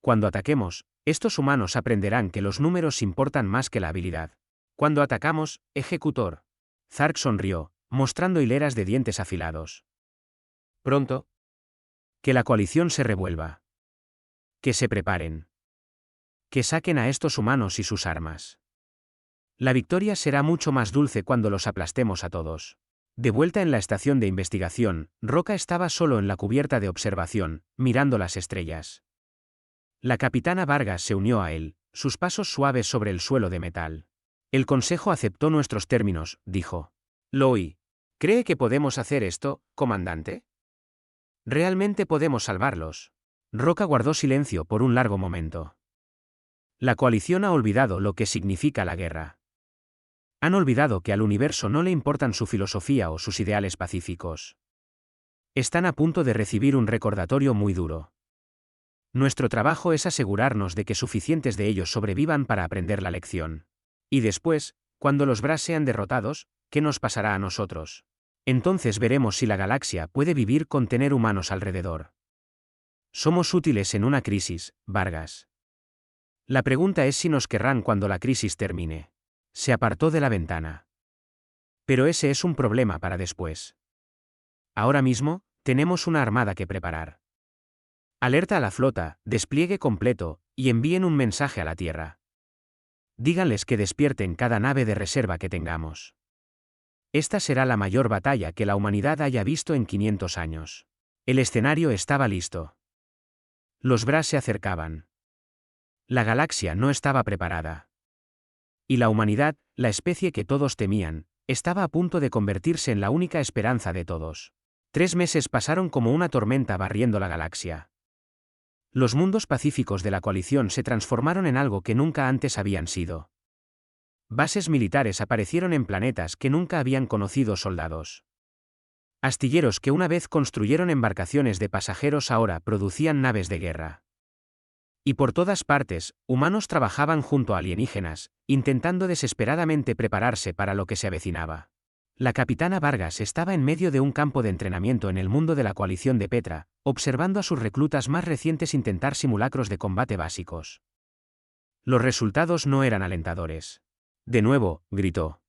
Cuando ataquemos, estos humanos aprenderán que los números importan más que la habilidad. Cuando atacamos, ejecutor. Zark sonrió, mostrando hileras de dientes afilados. Pronto. Que la coalición se revuelva. Que se preparen. Que saquen a estos humanos y sus armas. La victoria será mucho más dulce cuando los aplastemos a todos. De vuelta en la estación de investigación, Roca estaba solo en la cubierta de observación, mirando las estrellas. La capitana Vargas se unió a él, sus pasos suaves sobre el suelo de metal. El consejo aceptó nuestros términos, dijo. Lo oí. ¿Cree que podemos hacer esto, comandante? ¿Realmente podemos salvarlos? Roca guardó silencio por un largo momento. La coalición ha olvidado lo que significa la guerra. Han olvidado que al universo no le importan su filosofía o sus ideales pacíficos. Están a punto de recibir un recordatorio muy duro. Nuestro trabajo es asegurarnos de que suficientes de ellos sobrevivan para aprender la lección. Y después, cuando los Bra sean derrotados, ¿qué nos pasará a nosotros? Entonces veremos si la galaxia puede vivir con tener humanos alrededor. Somos útiles en una crisis, Vargas. La pregunta es si nos querrán cuando la crisis termine. Se apartó de la ventana. Pero ese es un problema para después. Ahora mismo, tenemos una armada que preparar. Alerta a la flota, despliegue completo, y envíen un mensaje a la Tierra. Díganles que despierten cada nave de reserva que tengamos. Esta será la mayor batalla que la humanidad haya visto en 500 años. El escenario estaba listo. Los Bra se acercaban. La galaxia no estaba preparada. Y la humanidad, la especie que todos temían, estaba a punto de convertirse en la única esperanza de todos. 3 meses pasaron como una tormenta barriendo la galaxia. Los mundos pacíficos de la coalición se transformaron en algo que nunca antes habían sido. Bases militares aparecieron en planetas que nunca habían conocido soldados. Astilleros que una vez construyeron embarcaciones de pasajeros ahora producían naves de guerra. Y por todas partes, humanos trabajaban junto a alienígenas, intentando desesperadamente prepararse para lo que se avecinaba. La capitana Vargas estaba en medio de un campo de entrenamiento en el mundo de la coalición de Petra, observando a sus reclutas más recientes intentar simulacros de combate básicos. Los resultados no eran alentadores. De nuevo, gritó.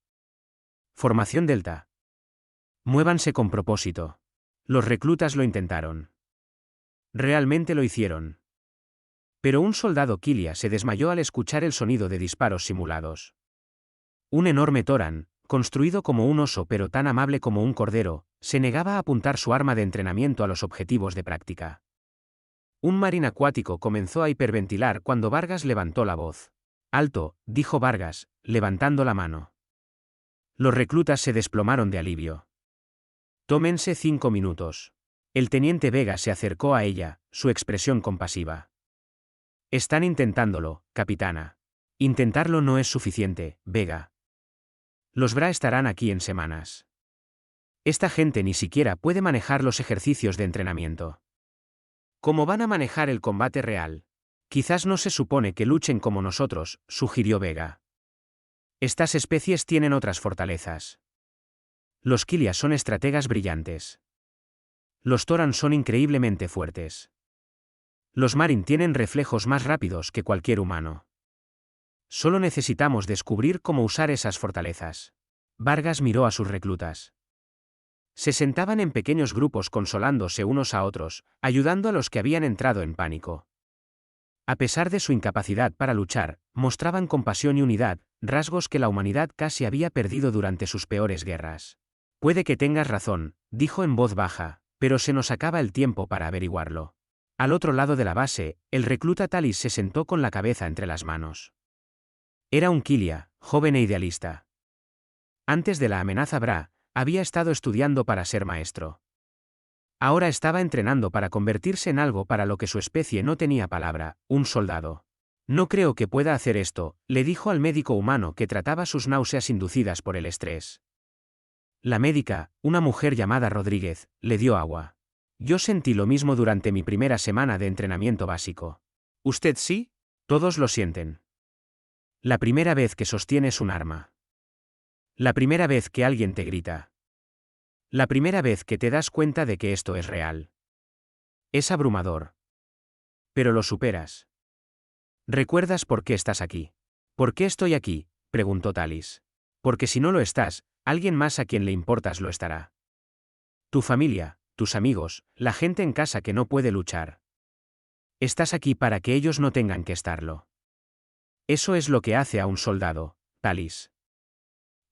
Formación Delta. Muévanse con propósito. Los reclutas lo intentaron. Realmente lo hicieron. Pero un soldado Kilia se desmayó al escuchar el sonido de disparos simulados. Un enorme Toran, construido como un oso pero tan amable como un cordero, se negaba a apuntar su arma de entrenamiento a los objetivos de práctica. Un marín acuático comenzó a hiperventilar cuando Vargas levantó la voz. «Alto», dijo Vargas, levantando la mano. Los reclutas se desplomaron de alivio. «Tómense 5 minutos». El teniente Vega se acercó a ella, su expresión compasiva. «Están intentándolo, capitana. Intentarlo no es suficiente, Vega. Los Bra estarán aquí en semanas. Esta gente ni siquiera puede manejar los ejercicios de entrenamiento. ¿Cómo van a manejar el combate real? Quizás no se supone que luchen como nosotros», sugirió Vega. «Estas especies tienen otras fortalezas. Los Kilia son estrategas brillantes. Los Toran son increíblemente fuertes. Los Marin tienen reflejos más rápidos que cualquier humano. Solo necesitamos descubrir cómo usar esas fortalezas». Vargas miró a sus reclutas. Se sentaban en pequeños grupos consolándose unos a otros, ayudando a los que habían entrado en pánico. A pesar de su incapacidad para luchar, mostraban compasión y unidad, rasgos que la humanidad casi había perdido durante sus peores guerras. «Puede que tengas razón», dijo en voz baja, «pero se nos acaba el tiempo para averiguarlo». Al otro lado de la base, el recluta Talis se sentó con la cabeza entre las manos. Era un Kilia, joven e idealista. Antes de la amenaza Bra, había estado estudiando para ser maestro. Ahora estaba entrenando para convertirse en algo para lo que su especie no tenía palabra, un soldado. «No creo que pueda hacer esto», le dijo al médico humano que trataba sus náuseas inducidas por el estrés. La médica, una mujer llamada Rodríguez, le dio agua. «Yo sentí lo mismo durante mi primera semana de entrenamiento básico». «¿Usted sí?» «Todos lo sienten. La primera vez que sostienes un arma. La primera vez que alguien te grita. La primera vez que te das cuenta de que esto es real. Es abrumador. Pero lo superas. ¿Recuerdas por qué estás aquí?» «¿Por qué estoy aquí?», preguntó Talis. «Porque si no lo estás, alguien más a quien le importas lo estará. Tu familia, tus amigos, la gente en casa que no puede luchar. Estás aquí para que ellos no tengan que estarlo. Eso es lo que hace a un soldado, Talis.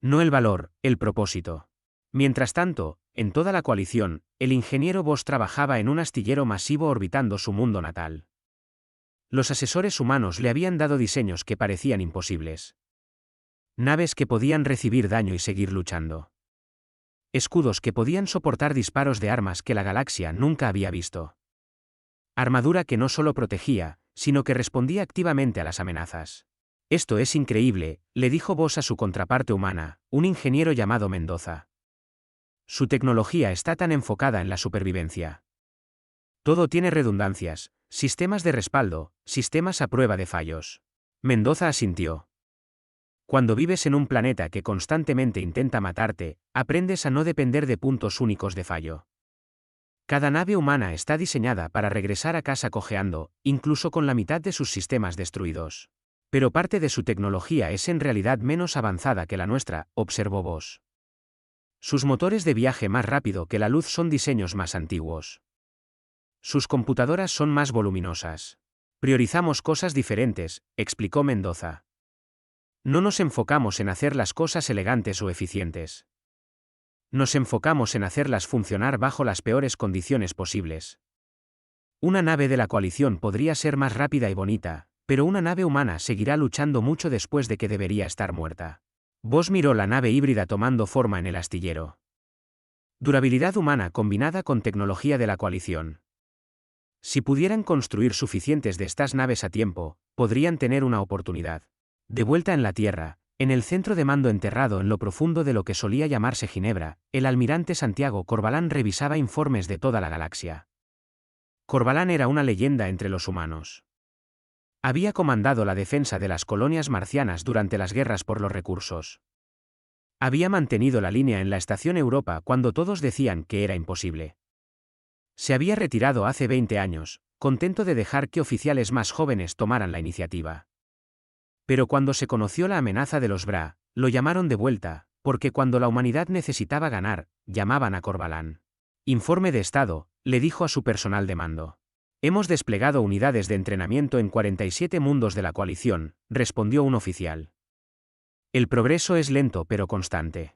No el valor, el propósito». Mientras tanto, en toda la coalición, el ingeniero Voss trabajaba en un astillero masivo orbitando su mundo natal. Los asesores humanos le habían dado diseños que parecían imposibles. Naves que podían recibir daño y seguir luchando. Escudos que podían soportar disparos de armas que la galaxia nunca había visto. Armadura que no solo protegía, sino que respondía activamente a las amenazas. «Esto es increíble», le dijo Voss a su contraparte humana, un ingeniero llamado Mendoza. «Su tecnología está tan enfocada en la supervivencia. Todo tiene redundancias, sistemas de respaldo, sistemas a prueba de fallos». Mendoza asintió. «Cuando vives en un planeta que constantemente intenta matarte, aprendes a no depender de puntos únicos de fallo. Cada nave humana está diseñada para regresar a casa cojeando, incluso con la mitad de sus sistemas destruidos. Pero parte de su tecnología es en realidad menos avanzada que la nuestra», observó Voss. «Sus motores de viaje más rápido que la luz son diseños más antiguos. Sus computadoras son más voluminosas. Priorizamos cosas diferentes», explicó Mendoza. «No nos enfocamos en hacer las cosas elegantes o eficientes. Nos enfocamos en hacerlas funcionar bajo las peores condiciones posibles. Una nave de la coalición podría ser más rápida y bonita, pero una nave humana seguirá luchando mucho después de que debería estar muerta». Voss miró la nave híbrida tomando forma en el astillero. Durabilidad humana combinada con tecnología de la coalición. Si pudieran construir suficientes de estas naves a tiempo, podrían tener una oportunidad. De vuelta en la Tierra, en el centro de mando enterrado en lo profundo de lo que solía llamarse Ginebra, el almirante Santiago Corvalán revisaba informes de toda la galaxia. Corvalán era una leyenda entre los humanos. Había comandado la defensa de las colonias marcianas durante las guerras por los recursos. Había mantenido la línea en la Estación Europa cuando todos decían que era imposible. Se había retirado hace 20 años, contento de dejar que oficiales más jóvenes tomaran la iniciativa. Pero cuando se conoció la amenaza de los Bra, lo llamaron de vuelta, porque cuando la humanidad necesitaba ganar, llamaban a Corvalán. Informe de estado, le dijo a su personal de mando. Hemos desplegado unidades de entrenamiento en 47 mundos de la coalición, respondió un oficial. El progreso es lento pero constante.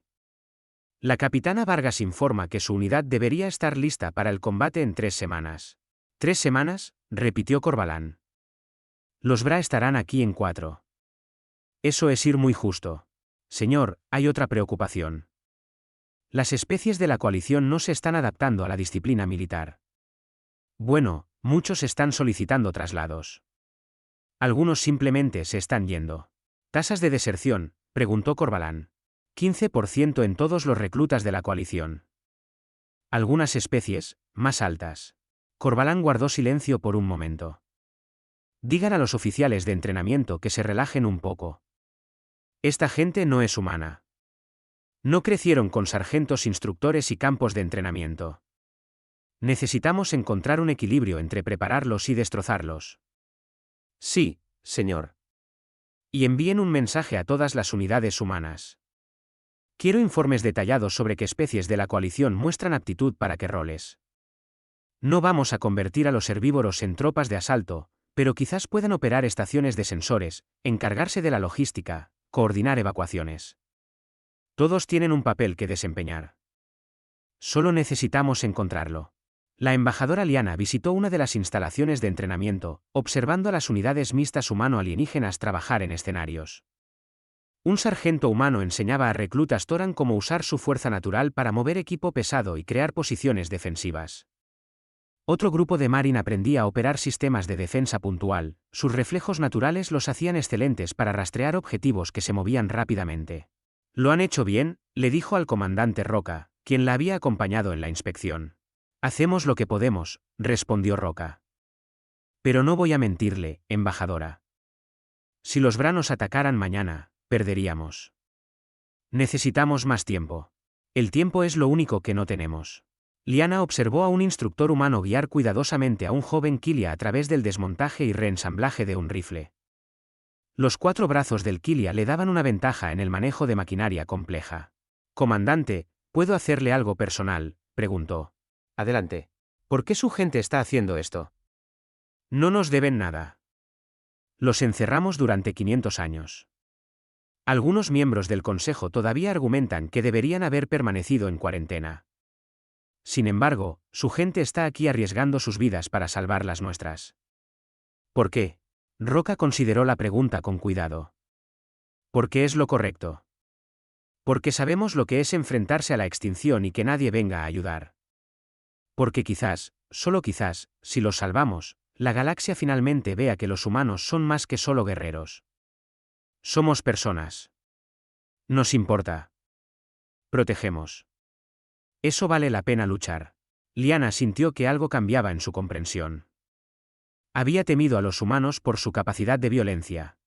La capitana Vargas informa que su unidad debería estar lista para el combate en 3 semanas. ¿3 semanas?, repitió Corvalán. Los Bra estarán aquí en 4. Eso es ir muy justo. Señor, hay otra preocupación. Las especies de la coalición no se están adaptando a la disciplina militar. Bueno, muchos están solicitando traslados. Algunos simplemente se están yendo. ¿Tasas de deserción?, preguntó Corvalán. 15% en todos los reclutas de la coalición. Algunas especies, más altas. Corvalán guardó silencio por un momento. Digan a los oficiales de entrenamiento que se relajen un poco. Esta gente no es humana. No crecieron con sargentos instructores y campos de entrenamiento. Necesitamos encontrar un equilibrio entre prepararlos y destrozarlos. Sí, señor. Y envíen un mensaje a todas las unidades humanas. Quiero informes detallados sobre qué especies de la coalición muestran aptitud para qué roles. No vamos a convertir a los herbívoros en tropas de asalto, pero quizás puedan operar estaciones de sensores, encargarse de la logística, coordinar evacuaciones. Todos tienen un papel que desempeñar. Solo necesitamos encontrarlo. La embajadora Liana visitó una de las instalaciones de entrenamiento, observando a las unidades mixtas humano-alienígenas trabajar en escenarios. Un sargento humano enseñaba a reclutas Toran cómo usar su fuerza natural para mover equipo pesado y crear posiciones defensivas. Otro grupo de Marine aprendía a operar sistemas de defensa puntual, sus reflejos naturales los hacían excelentes para rastrear objetivos que se movían rápidamente. «Lo han hecho bien», le dijo al comandante Roca, quien la había acompañado en la inspección. «Hacemos lo que podemos», respondió Roca. «Pero no voy a mentirle, embajadora. Si los Bra nos atacaran mañana, perderíamos. Necesitamos más tiempo. El tiempo es lo único que no tenemos». Liana observó a un instructor humano guiar cuidadosamente a un joven Kilia a través del desmontaje y reensamblaje de un rifle. Los 4 brazos del Kilia le daban una ventaja en el manejo de maquinaria compleja. «Comandante, ¿puedo hacerle algo personal?», preguntó. «Adelante. ¿Por qué su gente está haciendo esto?» «No nos deben nada. Los encerramos durante 500 años. Algunos miembros del Consejo todavía argumentan que deberían haber permanecido en cuarentena. Sin embargo, su gente está aquí arriesgando sus vidas para salvar las nuestras». «¿Por qué?», Roca consideró la pregunta con cuidado. «Porque es lo correcto. Porque sabemos lo que es enfrentarse a la extinción y que nadie venga a ayudar. Porque quizás, solo quizás, si los salvamos, la galaxia finalmente vea que los humanos son más que solo guerreros. Somos personas. Nos importa. Protegemos. Eso vale la pena luchar». Liana sintió que algo cambiaba en su comprensión. Había temido a los humanos por su capacidad de violencia.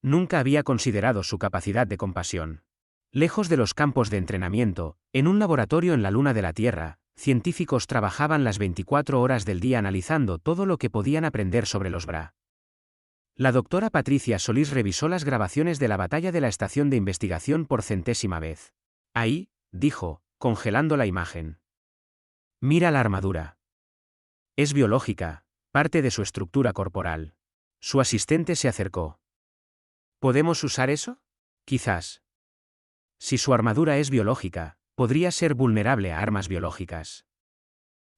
Nunca había considerado su capacidad de compasión. Lejos de los campos de entrenamiento, en un laboratorio en la luna de la Tierra, científicos trabajaban las 24 horas del día analizando todo lo que podían aprender sobre los Bra. La doctora Patricia Solís revisó las grabaciones de la batalla de la estación de investigación por 100ª vez. «Ahí», dijo, congelando la imagen. «Mira la armadura. Es biológica, parte de su estructura corporal». Su asistente se acercó. «¿Podemos usar eso?». «Quizás. Si su armadura es biológica, podría ser vulnerable a armas biológicas.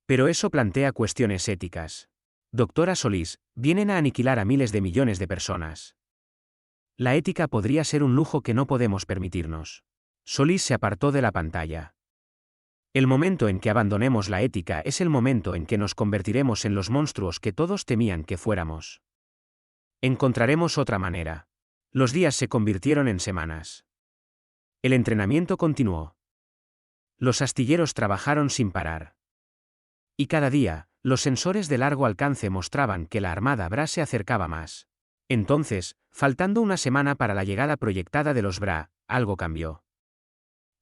Pero eso plantea cuestiones éticas. Doctora Solís, vienen a aniquilar a miles de millones de personas. La ética podría ser un lujo que no podemos permitirnos». Solís se apartó de la pantalla. «El momento en que abandonemos la ética es el momento en que nos convertiremos en los monstruos que todos temían que fuéramos. Encontraremos otra manera». Los días se convirtieron en semanas. El entrenamiento continuó. Los astilleros trabajaron sin parar. Y cada día, los sensores de largo alcance mostraban que la Armada Bra se acercaba más. Entonces, faltando una semana para la llegada proyectada de los Bra, algo cambió.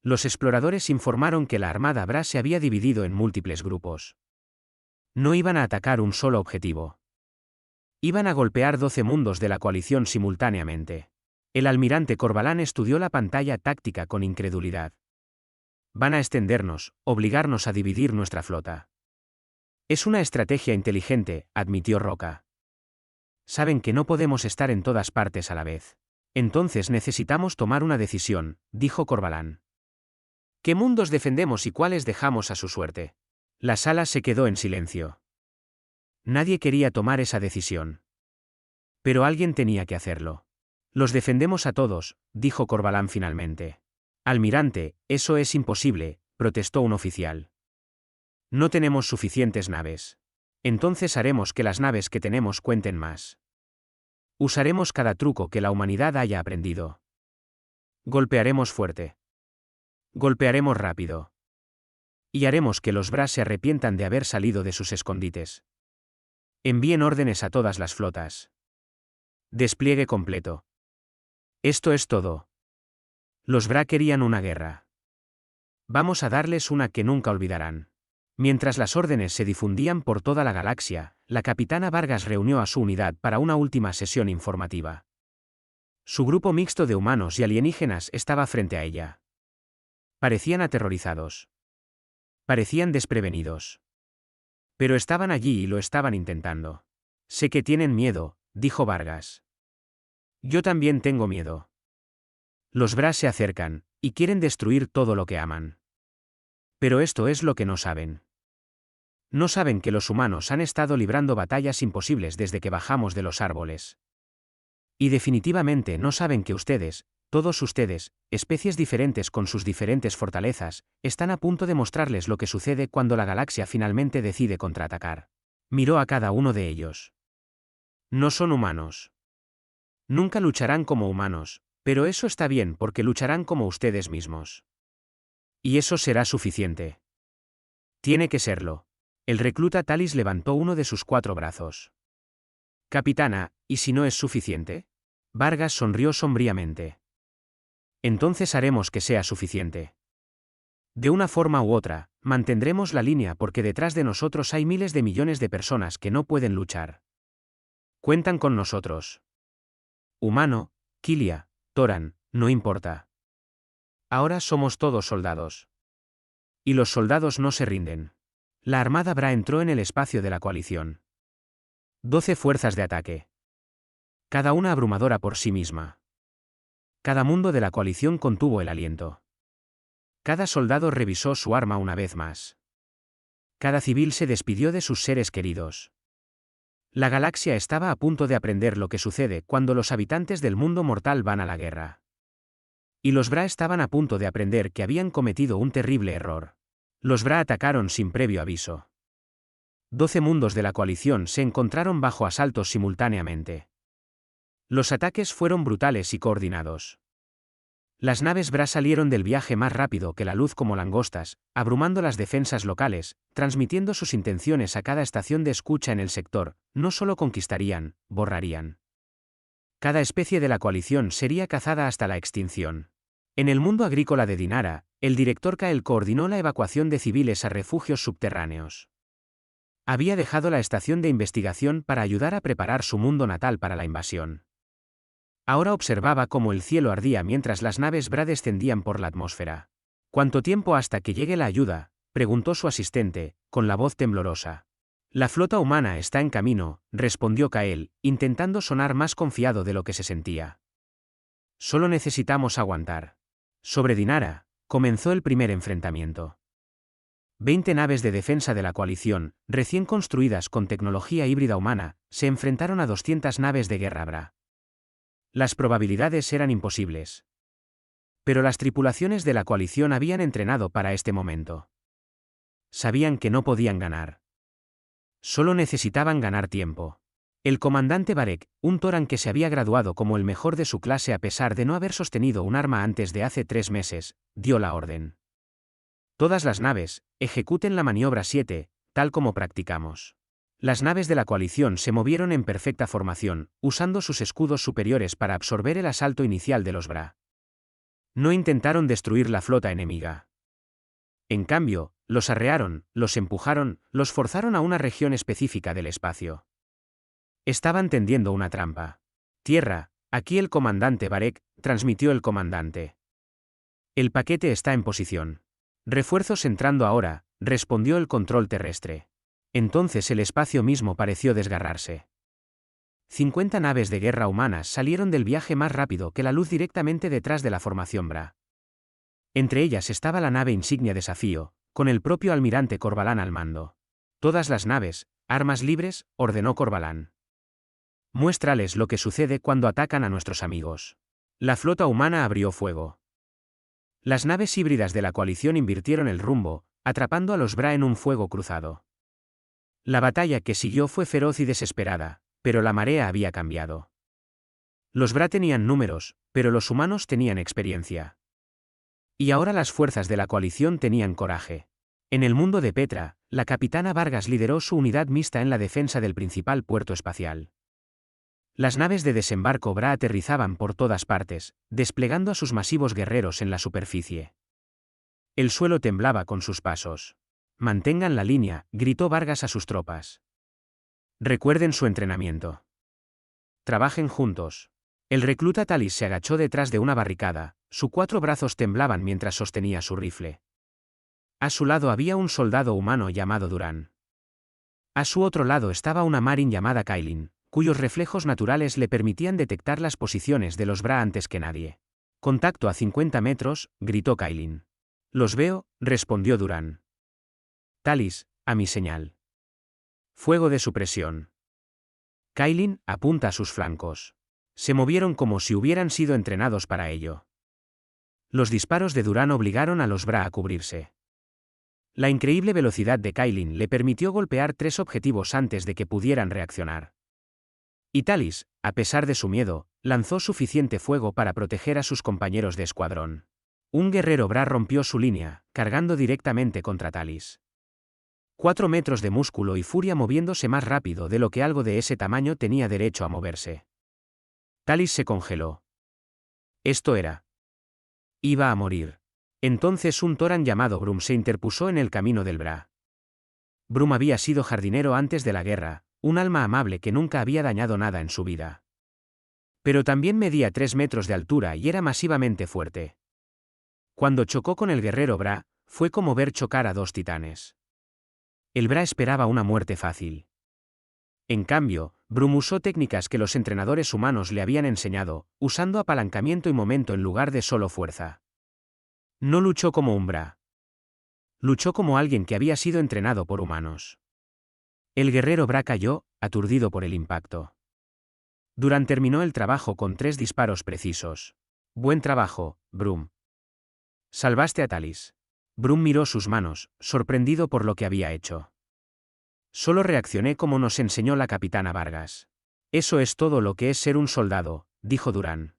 Los exploradores informaron que la Armada Bra se había dividido en múltiples grupos. No iban a atacar un solo objetivo. Iban a golpear 12 mundos de la coalición simultáneamente. El almirante Corvalán estudió la pantalla táctica con incredulidad. Van a extendernos, obligarnos a dividir nuestra flota. Es una estrategia inteligente, admitió Roca. Saben que no podemos estar en todas partes a la vez. Entonces necesitamos tomar una decisión, dijo Corvalán. ¿Qué mundos defendemos y cuáles dejamos a su suerte? La sala se quedó en silencio. Nadie quería tomar esa decisión. Pero alguien tenía que hacerlo. Los defendemos a todos, dijo Corvalán finalmente. Almirante, eso es imposible, protestó un oficial. No tenemos suficientes naves. Entonces haremos que las naves que tenemos cuenten más. Usaremos cada truco que la humanidad haya aprendido. Golpearemos fuerte. Golpearemos rápido. Y haremos que los Bra se arrepientan de haber salido de sus escondites. Envíen órdenes a todas las flotas. Despliegue completo. Esto es todo. Los Bra querían una guerra. Vamos a darles una que nunca olvidarán. Mientras las órdenes se difundían por toda la galaxia, la capitana Vargas reunió a su unidad para una última sesión informativa. Su grupo mixto de humanos y alienígenas estaba frente a ella. Parecían aterrorizados. Parecían desprevenidos. Pero estaban allí y lo estaban intentando. Sé que tienen miedo, dijo Vargas. Yo también tengo miedo. Los Bra se acercan, y quieren destruir todo lo que aman. Pero esto es lo que no saben. No saben que los humanos han estado librando batallas imposibles desde que bajamos de los árboles. Y definitivamente no saben que ustedes, todos ustedes, especies diferentes con sus diferentes fortalezas, están a punto de mostrarles lo que sucede cuando la galaxia finalmente decide contraatacar. Miró a cada uno de ellos. No son humanos. Nunca lucharán como humanos, pero eso está bien porque lucharán como ustedes mismos. Y eso será suficiente. Tiene que serlo. El recluta Talis levantó uno de sus 4 brazos. Capitana, ¿y si no es suficiente? Vargas sonrió sombríamente. Entonces haremos que sea suficiente. De una forma u otra, mantendremos la línea porque detrás de nosotros hay miles de millones de personas que no pueden luchar. Cuentan con nosotros. Humano, Kilia, Toran, no importa. Ahora somos todos soldados. Y los soldados no se rinden. La armada Bra entró en el espacio de la coalición. 12 fuerzas de ataque. Cada una abrumadora por sí misma. Cada mundo de la coalición contuvo el aliento. Cada soldado revisó su arma una vez más. Cada civil se despidió de sus seres queridos. La galaxia estaba a punto de aprender lo que sucede cuando los habitantes del mundo mortal van a la guerra. Y los Bra estaban a punto de aprender que habían cometido un terrible error. Los Bra atacaron sin previo aviso. 12 mundos de la coalición se encontraron bajo asalto simultáneamente. Los ataques fueron brutales y coordinados. Las naves Bra salieron del viaje más rápido que la luz como langostas, abrumando las defensas locales, transmitiendo sus intenciones a cada estación de escucha en el sector. No solo conquistarían, borrarían. Cada especie de la coalición sería cazada hasta la extinción. En el mundo agrícola de Dinara, el director Kael coordinó la evacuación de civiles a refugios subterráneos. Había dejado la estación de investigación para ayudar a preparar su mundo natal para la invasión. Ahora observaba cómo el cielo ardía mientras las naves Bra descendían por la atmósfera. ¿Cuánto tiempo hasta que llegue la ayuda?, preguntó su asistente, con la voz temblorosa. La flota humana está en camino, respondió Kael, intentando sonar más confiado de lo que se sentía. Solo necesitamos aguantar. Sobre Dinara, comenzó el primer enfrentamiento. 20 naves de defensa de la coalición, recién construidas con tecnología híbrida humana, se enfrentaron a 200 naves de guerra Bra. Las probabilidades eran imposibles. Pero las tripulaciones de la coalición habían entrenado para este momento. Sabían que no podían ganar. Solo necesitaban ganar tiempo. El comandante Varek, un Toran que se había graduado como el mejor de su clase a pesar de no haber sostenido un arma antes de hace 3 meses, dio la orden. Todas las naves, ejecuten la maniobra 7, tal como practicamos. Las naves de la coalición se movieron en perfecta formación, usando sus escudos superiores para absorber el asalto inicial de los Bra. No intentaron destruir la flota enemiga. En cambio, los arrearon, los empujaron, los forzaron a una región específica del espacio. Estaban tendiendo una trampa. Tierra, aquí el comandante Varek, transmitió el comandante. El paquete está en posición. Refuerzos entrando ahora, respondió el control terrestre. Entonces el espacio mismo pareció desgarrarse. 50 naves de guerra humanas salieron del viaje más rápido que la luz directamente detrás de la formación Bra. Entre ellas estaba la nave insignia Desafío, con el propio almirante Corvalán al mando. Todas las naves, armas libres, ordenó Corvalán. Muéstrales lo que sucede cuando atacan a nuestros amigos. La flota humana abrió fuego. Las naves híbridas de la coalición invirtieron el rumbo, atrapando a los Bra en un fuego cruzado. La batalla que siguió fue feroz y desesperada, pero la marea había cambiado. Los Bra tenían números, pero los humanos tenían experiencia. Y ahora las fuerzas de la coalición tenían coraje. En el mundo de Petra, la capitana Vargas lideró su unidad mixta en la defensa del principal puerto espacial. Las naves de desembarco Bra aterrizaban por todas partes, desplegando a sus masivos guerreros en la superficie. El suelo temblaba con sus pasos. «Mantengan la línea», gritó Vargas a sus tropas. «Recuerden su entrenamiento. Trabajen juntos». El recluta Talis se agachó detrás de una barricada, sus 4 brazos temblaban mientras sostenía su rifle. A su lado había un soldado humano llamado Durán. A su otro lado estaba una Marin llamada Kailin, cuyos reflejos naturales le permitían detectar las posiciones de los Bra antes que nadie. «Contacto a 50 metros», gritó Kailin. «Los veo», respondió Durán. «Talis, a mi señal. Fuego de supresión». Kailin apunta a sus flancos. Se movieron como si hubieran sido entrenados para ello. Los disparos de Durán obligaron a los Bra a cubrirse. La increíble velocidad de Kailin le permitió golpear 3 objetivos antes de que pudieran reaccionar. Y Talis, a pesar de su miedo, lanzó suficiente fuego para proteger a sus compañeros de escuadrón. Un guerrero Bra rompió su línea, cargando directamente contra Talis. 4 metros de músculo y furia moviéndose más rápido de lo que algo de ese tamaño tenía derecho a moverse. Talis se congeló. Esto era. Iba a morir. Entonces un Toran llamado Brum se interpuso en el camino del Bra. Brum había sido jardinero antes de la guerra, un alma amable que nunca había dañado nada en su vida. Pero también medía 3 metros de altura y era masivamente fuerte. Cuando chocó con el guerrero Bra, fue como ver chocar a 2 titanes. El Bra esperaba una muerte fácil. En cambio, Brum usó técnicas que los entrenadores humanos le habían enseñado, usando apalancamiento y momento en lugar de solo fuerza. No luchó como un Bra. Luchó como alguien que había sido entrenado por humanos. El guerrero Bra cayó, aturdido por el impacto. Durán terminó el trabajo con 3 disparos precisos. «Buen trabajo, Brum. Salvaste a Talis». Brum miró sus manos, sorprendido por lo que había hecho. «Solo reaccioné como nos enseñó la capitana Vargas. Eso es todo lo que es ser un soldado», dijo Durán.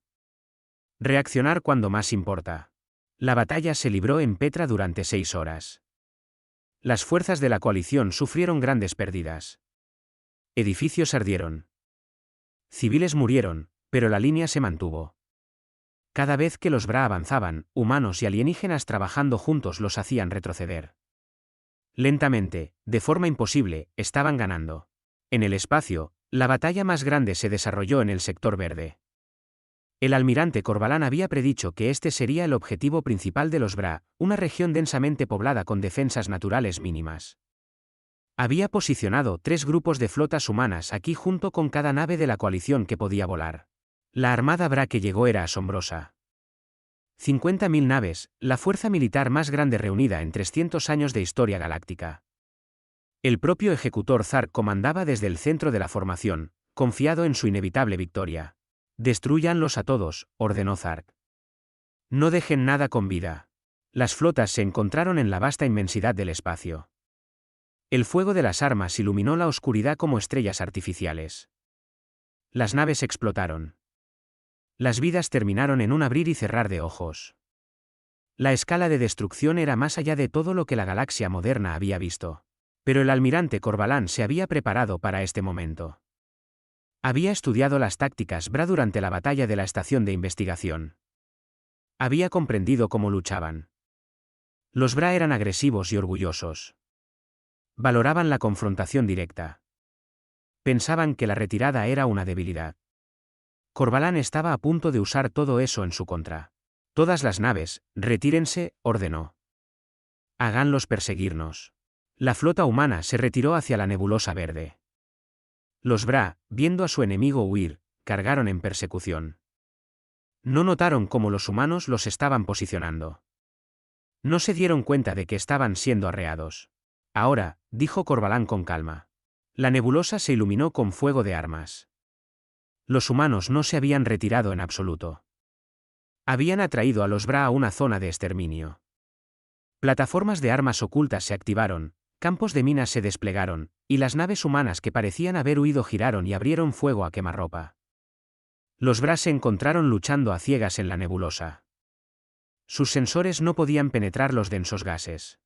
«Reaccionar cuando más importa». La batalla se libró en Petra durante 6 horas. Las fuerzas de la coalición sufrieron grandes pérdidas. Edificios ardieron. Civiles murieron, pero la línea se mantuvo. Cada vez que los Bra avanzaban, humanos y alienígenas trabajando juntos los hacían retroceder. Lentamente, de forma imposible, estaban ganando. En el espacio, la batalla más grande se desarrolló en el sector verde. El almirante Corvalán había predicho que este sería el objetivo principal de los Bra, una región densamente poblada con defensas naturales mínimas. Había posicionado 3 grupos de flotas humanas aquí junto con cada nave de la coalición que podía volar. La armada Bra que llegó era asombrosa. 50.000 naves, la fuerza militar más grande reunida en 300 años de historia galáctica. El propio ejecutor Zark comandaba desde el centro de la formación, confiado en su inevitable victoria. «Destrúyanlos a todos», ordenó Zark. «No dejen nada con vida». Las flotas se encontraron en la vasta inmensidad del espacio. El fuego de las armas iluminó la oscuridad como estrellas artificiales. Las naves explotaron. Las vidas terminaron en un abrir y cerrar de ojos. La escala de destrucción era más allá de todo lo que la galaxia moderna había visto. Pero el almirante Corvalán se había preparado para este momento. Había estudiado las tácticas Bra durante la batalla de la estación de investigación. Había comprendido cómo luchaban. Los Bra eran agresivos y orgullosos. Valoraban la confrontación directa. Pensaban que la retirada era una debilidad. Corvalán estaba a punto de usar todo eso en su contra. Todas las naves, retírense, ordenó. Háganlos perseguirnos. La flota humana se retiró hacia la nebulosa verde. Los Bra, viendo a su enemigo huir, cargaron en persecución. No notaron cómo los humanos los estaban posicionando. No se dieron cuenta de que estaban siendo arreados. Ahora, dijo Corvalán con calma. La nebulosa se iluminó con fuego de armas. Los humanos no se habían retirado en absoluto. Habían atraído a los Bra a una zona de exterminio. Plataformas de armas ocultas se activaron, campos de minas se desplegaron, y las naves humanas que parecían haber huido giraron y abrieron fuego a quemarropa. Los Bra se encontraron luchando a ciegas en la nebulosa. Sus sensores no podían penetrar los densos gases.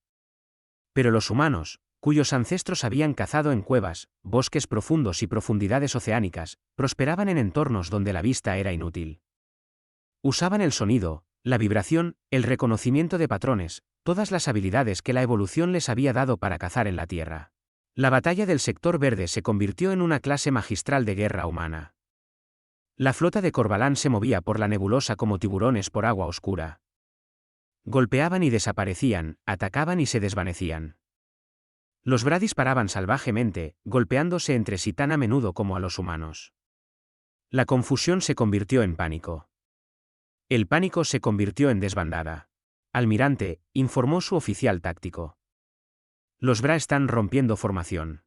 Pero los humanos, cuyos ancestros habían cazado en cuevas, bosques profundos y profundidades oceánicas, prosperaban en entornos donde la vista era inútil. Usaban el sonido, la vibración, el reconocimiento de patrones, todas las habilidades que la evolución les había dado para cazar en la Tierra. La batalla del sector verde se convirtió en una clase magistral de guerra humana. La flota de Corvalán se movía por la nebulosa como tiburones por agua oscura. Golpeaban y desaparecían, atacaban y se desvanecían. Los Bra disparaban salvajemente, golpeándose entre sí tan a menudo como a los humanos. La confusión se convirtió en pánico. El pánico se convirtió en desbandada. Almirante, informó su oficial táctico. Los Bra están rompiendo formación.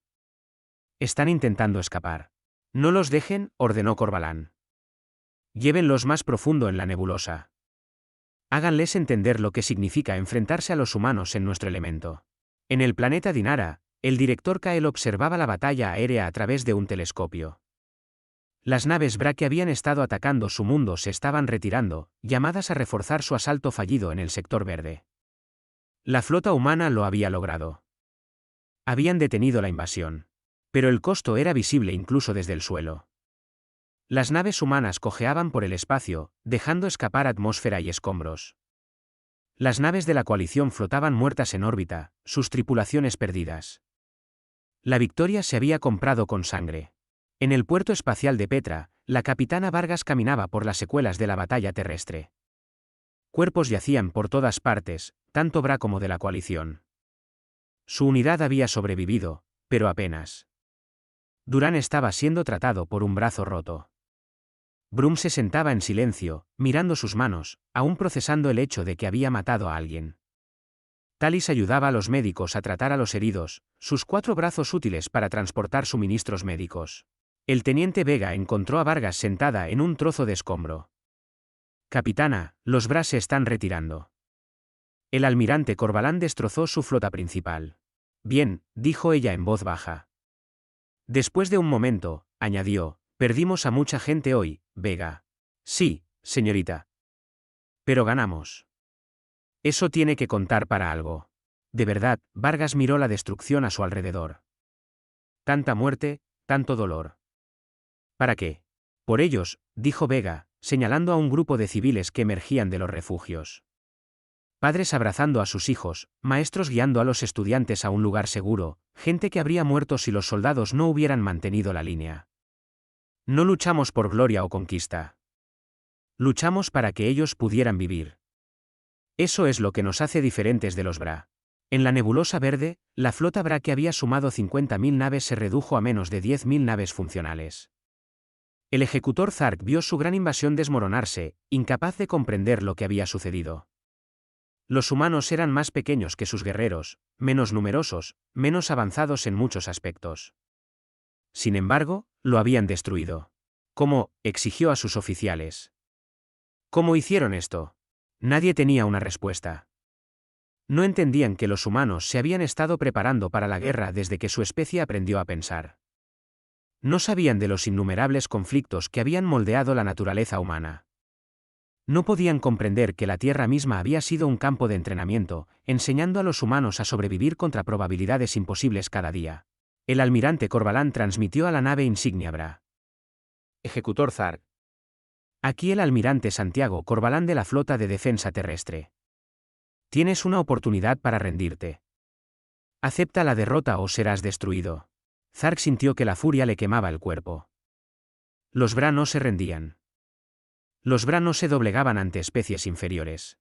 Están intentando escapar. No los dejen, ordenó Corvalán. Llévenlos más profundo en la nebulosa. Háganles entender lo que significa enfrentarse a los humanos en nuestro elemento. En el planeta Dinara, el director Kael observaba la batalla aérea a través de un telescopio. Las naves Bra que habían estado atacando su mundo se estaban retirando, llamadas a reforzar su asalto fallido en el sector verde. La flota humana lo había logrado. Habían detenido la invasión. Pero el costo era visible incluso desde el suelo. Las naves humanas cojeaban por el espacio, dejando escapar atmósfera y escombros. Las naves de la coalición flotaban muertas en órbita, sus tripulaciones perdidas. La victoria se había comprado con sangre. En el puerto espacial de Petra, la capitana Vargas caminaba por las secuelas de la batalla terrestre. Cuerpos yacían por todas partes, tanto Bra como de la coalición. Su unidad había sobrevivido, pero apenas. Durán estaba siendo tratado por un brazo roto. Brum se sentaba en silencio, mirando sus manos, aún procesando el hecho de que había matado a alguien. Talis ayudaba a los médicos a tratar a los heridos, sus 4 brazos útiles para transportar suministros médicos. El teniente Vega encontró a Vargas sentada en un trozo de escombro. Capitana, los Bra se están retirando. El almirante Corvalán destrozó su flota principal. Bien, dijo ella en voz baja. Después de un momento, añadió, perdimos a mucha gente hoy, Vega. Sí, señorita. Pero ganamos. Eso tiene que contar para algo. De verdad, Vargas miró la destrucción a su alrededor. Tanta muerte, tanto dolor. ¿Para qué? Por ellos, dijo Vega, señalando a un grupo de civiles que emergían de los refugios. Padres abrazando a sus hijos, maestros guiando a los estudiantes a un lugar seguro, gente que habría muerto si los soldados no hubieran mantenido la línea. No luchamos por gloria o conquista. Luchamos para que ellos pudieran vivir. Eso es lo que nos hace diferentes de los Bra. En la nebulosa verde, la flota Bra que había sumado 50.000 naves se redujo a menos de 10.000 naves funcionales. El ejecutor Zark vio su gran invasión desmoronarse, incapaz de comprender lo que había sucedido. Los humanos eran más pequeños que sus guerreros, menos numerosos, menos avanzados en muchos aspectos. Sin embargo, lo habían destruido. ¿Cómo?, exigió a sus oficiales. ¿Cómo hicieron esto? Nadie tenía una respuesta. No entendían que los humanos se habían estado preparando para la guerra desde que su especie aprendió a pensar. No sabían de los innumerables conflictos que habían moldeado la naturaleza humana. No podían comprender que la Tierra misma había sido un campo de entrenamiento, enseñando a los humanos a sobrevivir contra probabilidades imposibles cada día. El almirante Corvalán transmitió a la nave insignia Bra. Ejecutor Zark. Aquí el almirante Santiago Corvalán de la Flota de Defensa Terrestre. Tienes una oportunidad para rendirte. Acepta la derrota o serás destruido. Zark sintió que la furia le quemaba el cuerpo. Los Bra no se rendían. Los Bra no se doblegaban ante especies inferiores.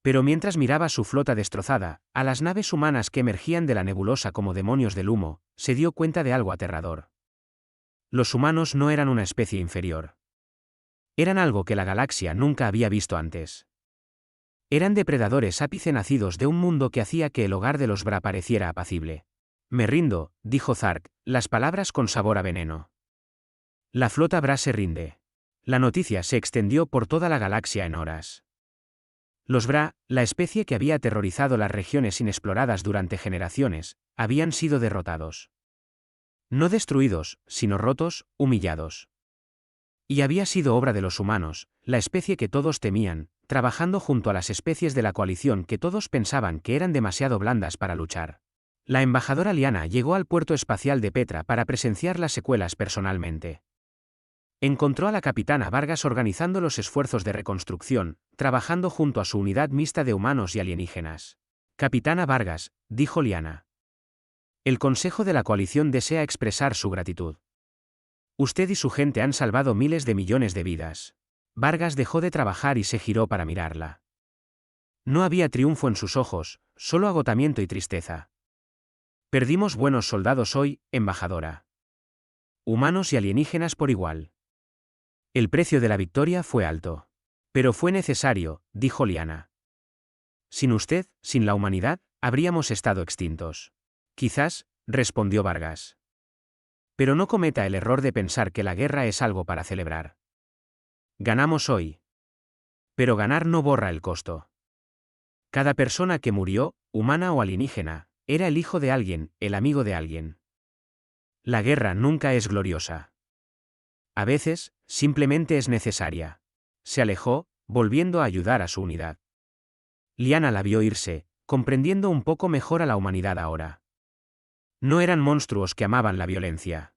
Pero mientras miraba su flota destrozada, a las naves humanas que emergían de la nebulosa como demonios del humo, se dio cuenta de algo aterrador. Los humanos no eran una especie inferior. Eran algo que la galaxia nunca había visto antes. Eran depredadores ápice nacidos de un mundo que hacía que el hogar de los Bra pareciera apacible. Me rindo, dijo Zark, las palabras con sabor a veneno. La flota Bra se rinde. La noticia se extendió por toda la galaxia en horas. Los Bra, la especie que había aterrorizado las regiones inexploradas durante generaciones, habían sido derrotados. No destruidos, sino rotos, humillados. Y había sido obra de los humanos, la especie que todos temían, trabajando junto a las especies de la coalición que todos pensaban que eran demasiado blandas para luchar. La embajadora Liana llegó al puerto espacial de Petra para presenciar las secuelas personalmente. Encontró a la capitana Vargas organizando los esfuerzos de reconstrucción, trabajando junto a su unidad mixta de humanos y alienígenas. Capitana Vargas, dijo Liana. El Consejo de la Coalición desea expresar su gratitud. Usted y su gente han salvado miles de millones de vidas. Vargas dejó de trabajar y se giró para mirarla. No había triunfo en sus ojos, solo agotamiento y tristeza. Perdimos buenos soldados hoy, embajadora. Humanos y alienígenas por igual. El precio de la victoria fue alto. Pero fue necesario, dijo Liana. Sin usted, sin la humanidad, habríamos estado extintos. Quizás, respondió Vargas. Pero no cometa el error de pensar que la guerra es algo para celebrar. Ganamos hoy. Pero ganar no borra el costo. Cada persona que murió, humana o alienígena, era el hijo de alguien, el amigo de alguien. La guerra nunca es gloriosa. A veces, simplemente es necesaria. Se alejó, volviendo a ayudar a su unidad. Liana la vio irse, comprendiendo un poco mejor a la humanidad ahora. No eran monstruos que amaban la violencia.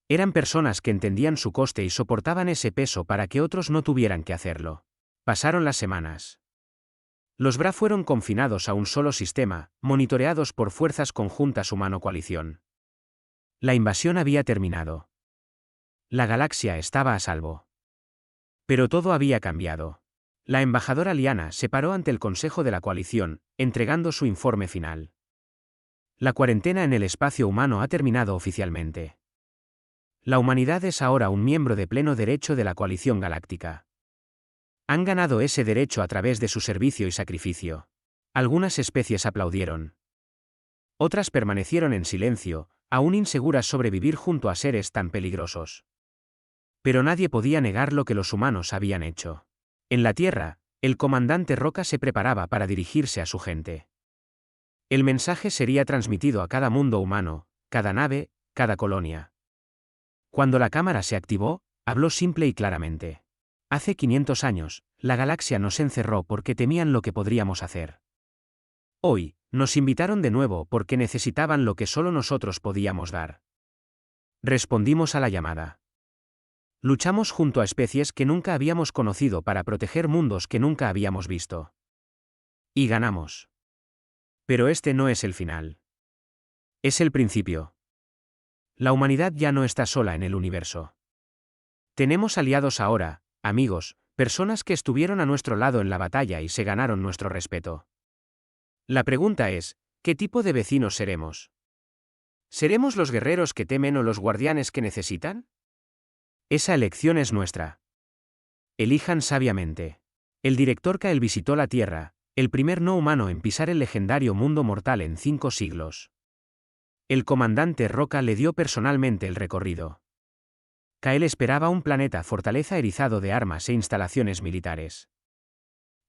Eran personas que entendían su coste y soportaban ese peso para que otros no tuvieran que hacerlo. Pasaron las semanas. Los Bra fueron confinados a un solo sistema, monitoreados por fuerzas conjuntas humano-coalición. La invasión había terminado. La galaxia estaba a salvo. Pero todo había cambiado. La embajadora Liana se paró ante el Consejo de la Coalición, entregando su informe final. La cuarentena en el espacio humano ha terminado oficialmente. La humanidad es ahora un miembro de pleno derecho de la Coalición Galáctica. Han ganado ese derecho a través de su servicio y sacrificio. Algunas especies aplaudieron. Otras permanecieron en silencio, aún inseguras sobre vivir junto a seres tan peligrosos. Pero nadie podía negar lo que los humanos habían hecho. En la Tierra, el comandante Roca se preparaba para dirigirse a su gente. El mensaje sería transmitido a cada mundo humano, cada nave, cada colonia. Cuando la cámara se activó, habló simple y claramente. Hace 500 años, la galaxia nos encerró porque temían lo que podríamos hacer. Hoy, nos invitaron de nuevo porque necesitaban lo que solo nosotros podíamos dar. Respondimos a la llamada. Luchamos junto a especies que nunca habíamos conocido para proteger mundos que nunca habíamos visto. Y ganamos. Pero este no es el final. Es el principio. La humanidad ya no está sola en el universo. Tenemos aliados ahora, amigos, personas que estuvieron a nuestro lado en la batalla y se ganaron nuestro respeto. La pregunta es, ¿qué tipo de vecinos seremos? ¿Seremos los guerreros que temen o los guardianes que necesitan? Esa elección es nuestra. Elijan sabiamente. El director Kael visitó la Tierra, el primer no humano en pisar el legendario mundo mortal en 5 siglos. El comandante Roca le dio personalmente el recorrido. Kael esperaba un planeta fortaleza erizado de armas e instalaciones militares.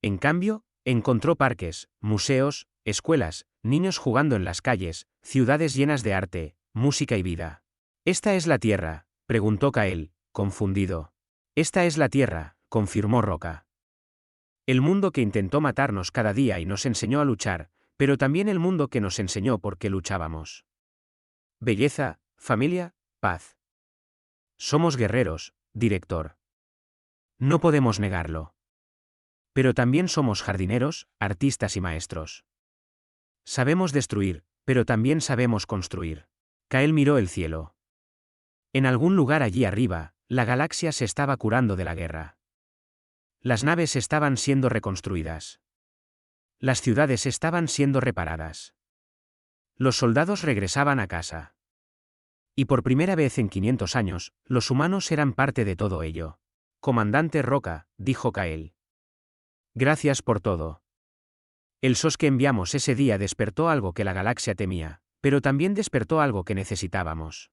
En cambio, encontró parques, museos, escuelas, niños jugando en las calles, ciudades llenas de arte, música y vida. ¿Esta es la Tierra?, preguntó Kael, confundido. Esta es la Tierra, confirmó Roca. El mundo que intentó matarnos cada día y nos enseñó a luchar, pero también el mundo que nos enseñó por qué luchábamos. Belleza, familia, paz. Somos guerreros, director. No podemos negarlo. Pero también somos jardineros, artistas y maestros. Sabemos destruir, pero también sabemos construir. Kael miró el cielo. En algún lugar allí arriba, la galaxia se estaba curando de la guerra. Las naves estaban siendo reconstruidas. Las ciudades estaban siendo reparadas. Los soldados regresaban a casa. Y por primera vez en 500 años, los humanos eran parte de todo ello. Comandante Roca, dijo Kael. Gracias por todo. El SOS que enviamos ese día despertó algo que la galaxia temía, pero también despertó algo que necesitábamos.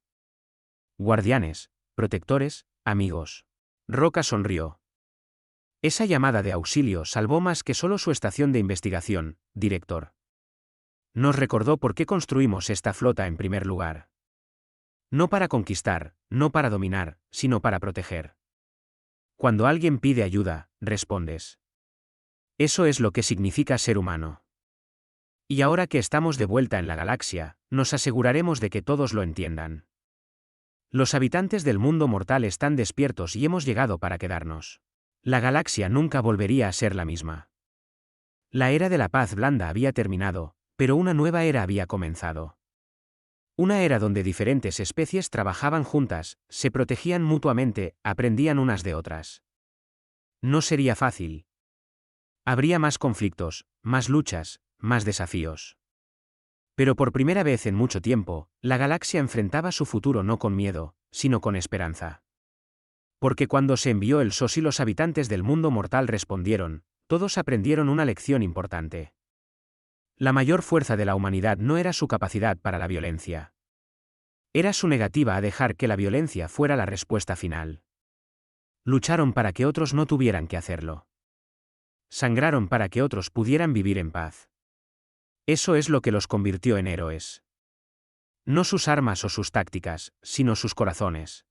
Guardianes, protectores, amigos. Roca sonrió. Esa llamada de auxilio salvó más que solo su estación de investigación, director. Nos recordó por qué construimos esta flota en primer lugar. No para conquistar, no para dominar, sino para proteger. Cuando alguien pide ayuda, respondes. Eso es lo que significa ser humano. Y ahora que estamos de vuelta en la galaxia, nos aseguraremos de que todos lo entiendan. Los habitantes del mundo mortal están despiertos y hemos llegado para quedarnos. La galaxia nunca volvería a ser la misma. La era de la paz blanda había terminado, pero una nueva era había comenzado. Una era donde diferentes especies trabajaban juntas, se protegían mutuamente, aprendían unas de otras. No sería fácil. Habría más conflictos, más luchas, más desafíos. Pero por primera vez en mucho tiempo, la galaxia enfrentaba su futuro no con miedo, sino con esperanza. Porque cuando se envió el SOS y los habitantes del mundo mortal respondieron, todos aprendieron una lección importante. La mayor fuerza de la humanidad no era su capacidad para la violencia. Era su negativa a dejar que la violencia fuera la respuesta final. Lucharon para que otros no tuvieran que hacerlo. Sangraron para que otros pudieran vivir en paz. Eso es lo que los convirtió en héroes. No sus armas o sus tácticas, sino sus corazones.